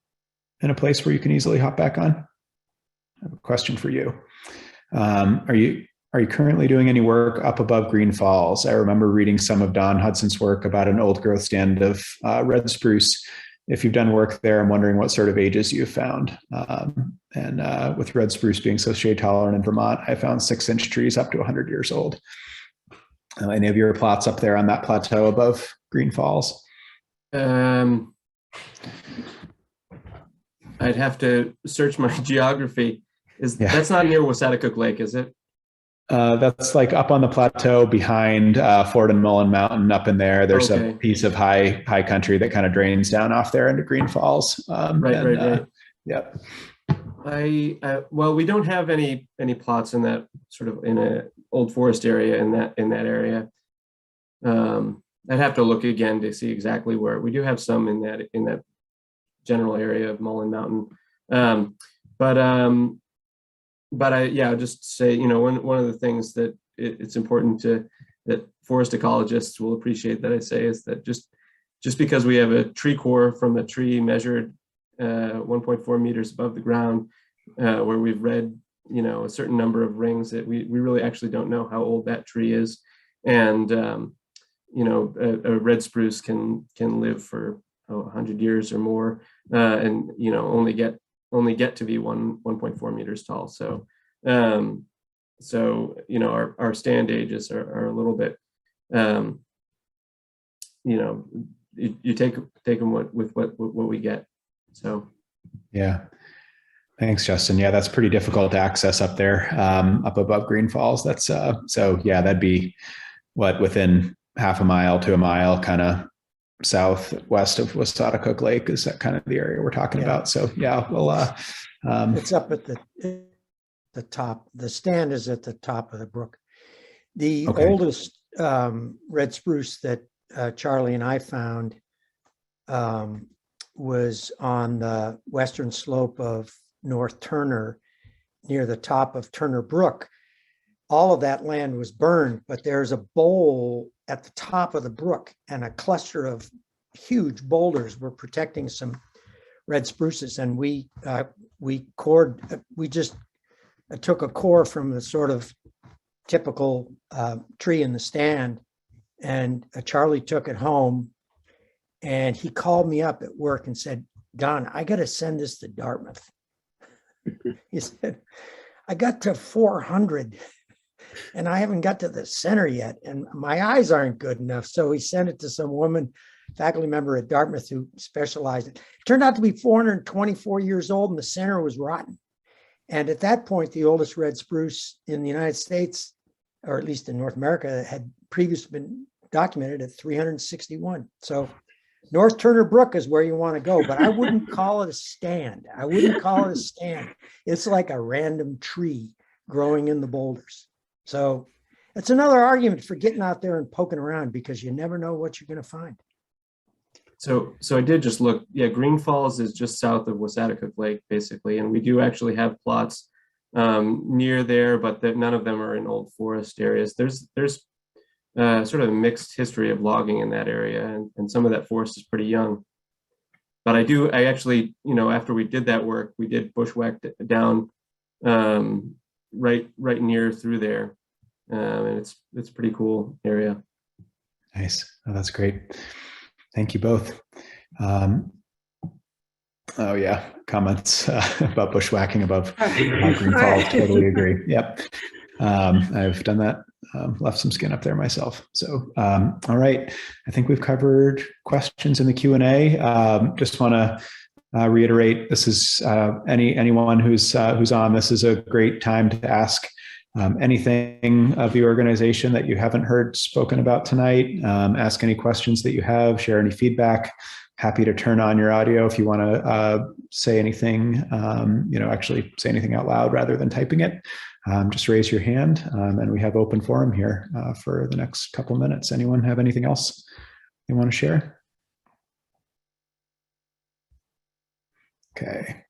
A: in a place where you can easily hop back on? I have a question for you. Are you currently doing any work up above Green Falls? I remember reading some of Don Hudson's work about an old growth stand of red spruce. If you've done work there, I'm wondering what sort of ages you've found. And with red spruce being so shade tolerant in Vermont, I found 6-inch trees up to 100 years old. Any of your plots up there on that plateau above Green Falls?
F: I'd have to search my geography. That's not near Wasatacook Lake, is it?
A: That's like up on the plateau behind Fort and Mullen Mountain up in there. There's
F: Okay.
A: a piece of high country that kind of drains down off there into Green Falls.
F: Right.
A: Yep.
F: Well, we don't have any plots in that sort of in a old forest area in that area. I'd have to look again to see exactly where. We do have some in that general area of Mullen Mountain. But I'll just say, one of the things that it's important that forest ecologists will appreciate that I say is that just because we have a tree core from a tree measured 1.4 meters above the ground, where we've read, a certain number of rings, that we really actually don't know how old that tree is. And, a red spruce can live for 100 years or more, and, only get to be 1.4 meters tall. So, our stand ages are a little bit, you take them with what we get. So,
A: yeah. Thanks, Justin. Yeah, that's pretty difficult to access up there, up above Green Falls. That's so yeah, that'd be within half a mile to a mile, kind of southwest of Wasatacook Lake. Is that kind of the area we're talking about? So yeah, well,
G: it's up at the top. The stand is at the top of the brook. The oldest red spruce that Charlie and I found was on the western slope of North Turner, near the top of Turner Brook. All of that land was burned, but there's a bowl at the top of the brook, and a cluster of huge boulders were protecting some red spruces. And we just took a core from the sort of typical tree in the stand, and Charlie took it home, and he called me up at work and said, "Don, I got to send this to Dartmouth." He said, "I got to 400 and I haven't got to the center yet, and my eyes aren't good enough." So he sent it to some woman, faculty member at Dartmouth, who specialized. It turned out to be 424 years old, and the center was rotten. And at that point, the oldest red spruce in the United States, or at least in North America, had previously been documented at 361. So North Turner Brook is where you want to go, but I wouldn't call it a stand. I wouldn't call it a stand. It's like a random tree growing in the boulders. So it's another argument for getting out there and poking around, because you never know what you're going to find.
F: So I did just look. Yeah, Green Falls is just south of Wasatacook Lake, basically, and we do actually have plots near there, but none of them are in old forest areas. There's sort of a mixed history of logging in that area, and some of that forest is pretty young. But I actually, after we did that work, we did bushwhack down right near through there, and it's a pretty cool area.
A: Nice. Oh, that's great. Thank you both. Oh yeah, comments about bushwhacking above Green Falls. Totally agree. Yep. I've done that. Left some skin up there myself. So, all right. I think we've covered questions in the Q&A. Just want to reiterate, this is anyone who's on. This is a great time to ask anything of the organization that you haven't heard spoken about tonight. Ask any questions that you have. Share any feedback. Happy to turn on your audio if you want to say anything. Actually say anything out loud rather than typing it. Just raise your hand, and we have open forum here for the next couple minutes. Anyone have anything else they want to share? Okay.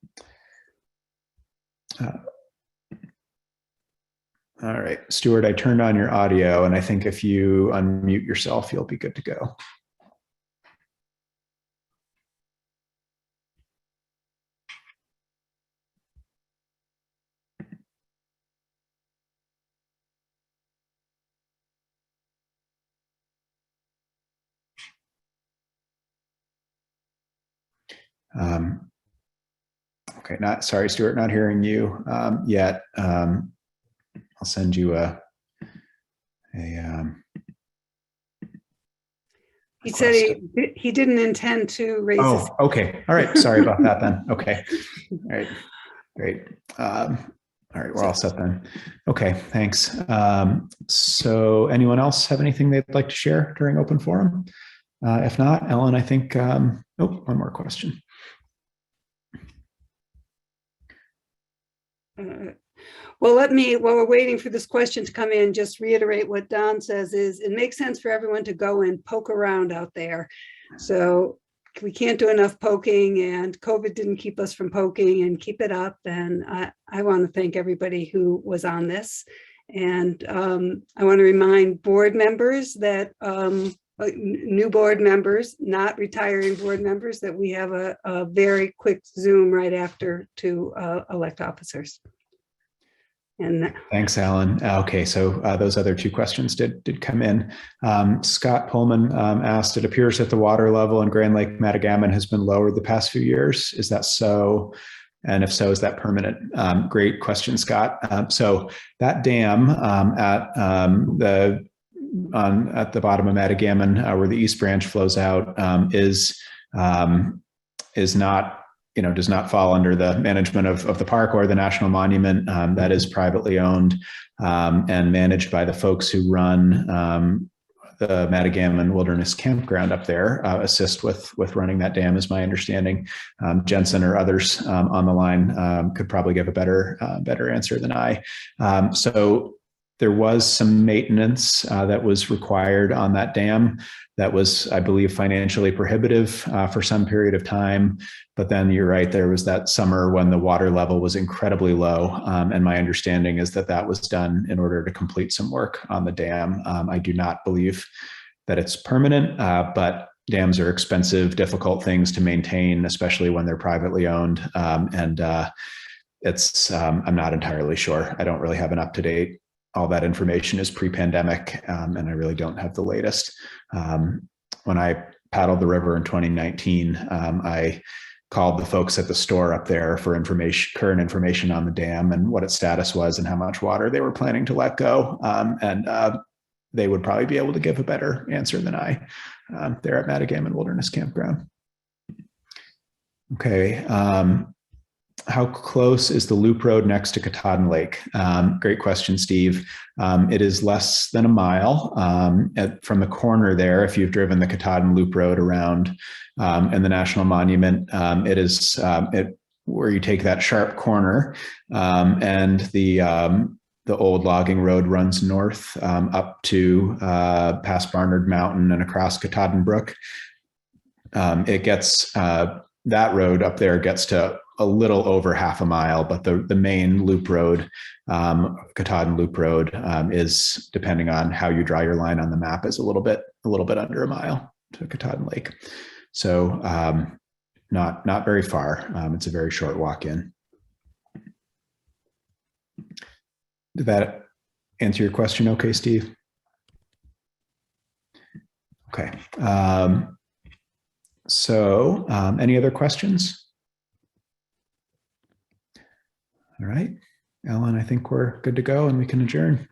A: All right, Stuart, I turned on your audio, and I think if you unmute yourself, you'll be good to go. Okay, sorry, Stuart, not hearing you yet. I'll send you
B: he said he didn't intend to raise his.
A: Oh, okay. All right. Sorry about that then. Okay. All right. Great. All right. We're all set then. Okay. Thanks. So anyone else have anything they'd like to share during open forum? If not, Ellen, I think, one more question.
B: Well, while we're waiting for this question to come in, just reiterate what Don says is it makes sense for everyone to go and poke around out there. So we can't do enough poking, and COVID didn't keep us from poking, and keep it up. And I want to thank everybody who was on this. And I want to remind board members that new board members, not retiring board members, that we have a very quick Zoom right after to elect officers. And
A: thanks, Alan. Okay, so those other two questions did come in. Scott Pullman asked, it appears that the water level in Grand Lake Matagamon has been lowered the past few years. Is that so? And if so, is that permanent? Great question, Scott. So that dam at the bottom of Matagamon, where the East Branch flows out, is not, does not fall under the management of the park or the national monument. That is privately owned and managed by the folks who run the Matagamon Wilderness Campground up there, assist with running that dam, is my understanding. Jensen or others on the line could probably give a better answer than I. So there was some maintenance that was required on that dam that was, I believe, financially prohibitive for some period of time. But then you're right, there was that summer when the water level was incredibly low. And my understanding is that that was done in order to complete some work on the dam. I do not believe that it's permanent, but dams are expensive, difficult things to maintain, especially when they're privately owned. It's, I'm not entirely sure. I don't really have an up-to-date. All that information is pre-pandemic, and I really don't have the latest. When I paddled the river in 2019, I called the folks at the store up there for current information on the dam and what its status was and how much water they were planning to let go. And they would probably be able to give a better answer than I there at Matagamon Wilderness Campground. Okay. How close is the loop road next to Katahdin Lake? Great question, Steve. It is less than a mile from the corner there. If you've driven the Katahdin Loop Road around in the National Monument, it is where you take that sharp corner, and the old logging road runs north up to past Barnard Mountain and across Katahdin Brook. It gets that road up there gets to a little over half a mile, but the main loop road, Katahdin Loop Road, is, depending on how you draw your line on the map, is a little bit under a mile to Katahdin Lake. So not very far. It's a very short walk in. Did that answer your question okay, Steve? Okay. So any other questions? All right, Ellen, I think we're good to go and we can adjourn.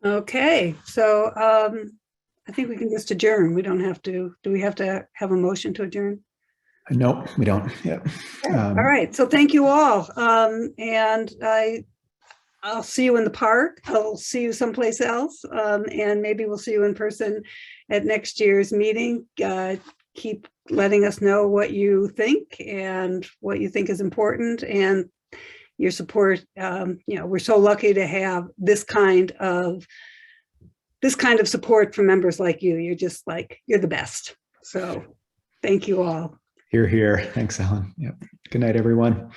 B: Okay, so I think we can just adjourn. We don't have to, do we have to have a motion to adjourn?
A: No, we don't. Yeah.
B: All right, so thank you all. And I'll see you in the park. I'll see you someplace else. And maybe we'll see you in person at next year's meeting. Keep letting us know what you think and what you think is important, and your support. We're so lucky to have this kind of support from members like you. You're just you're the best. So thank you all.
A: Hear, hear. Thanks, Ellen. Yep. Good night, everyone.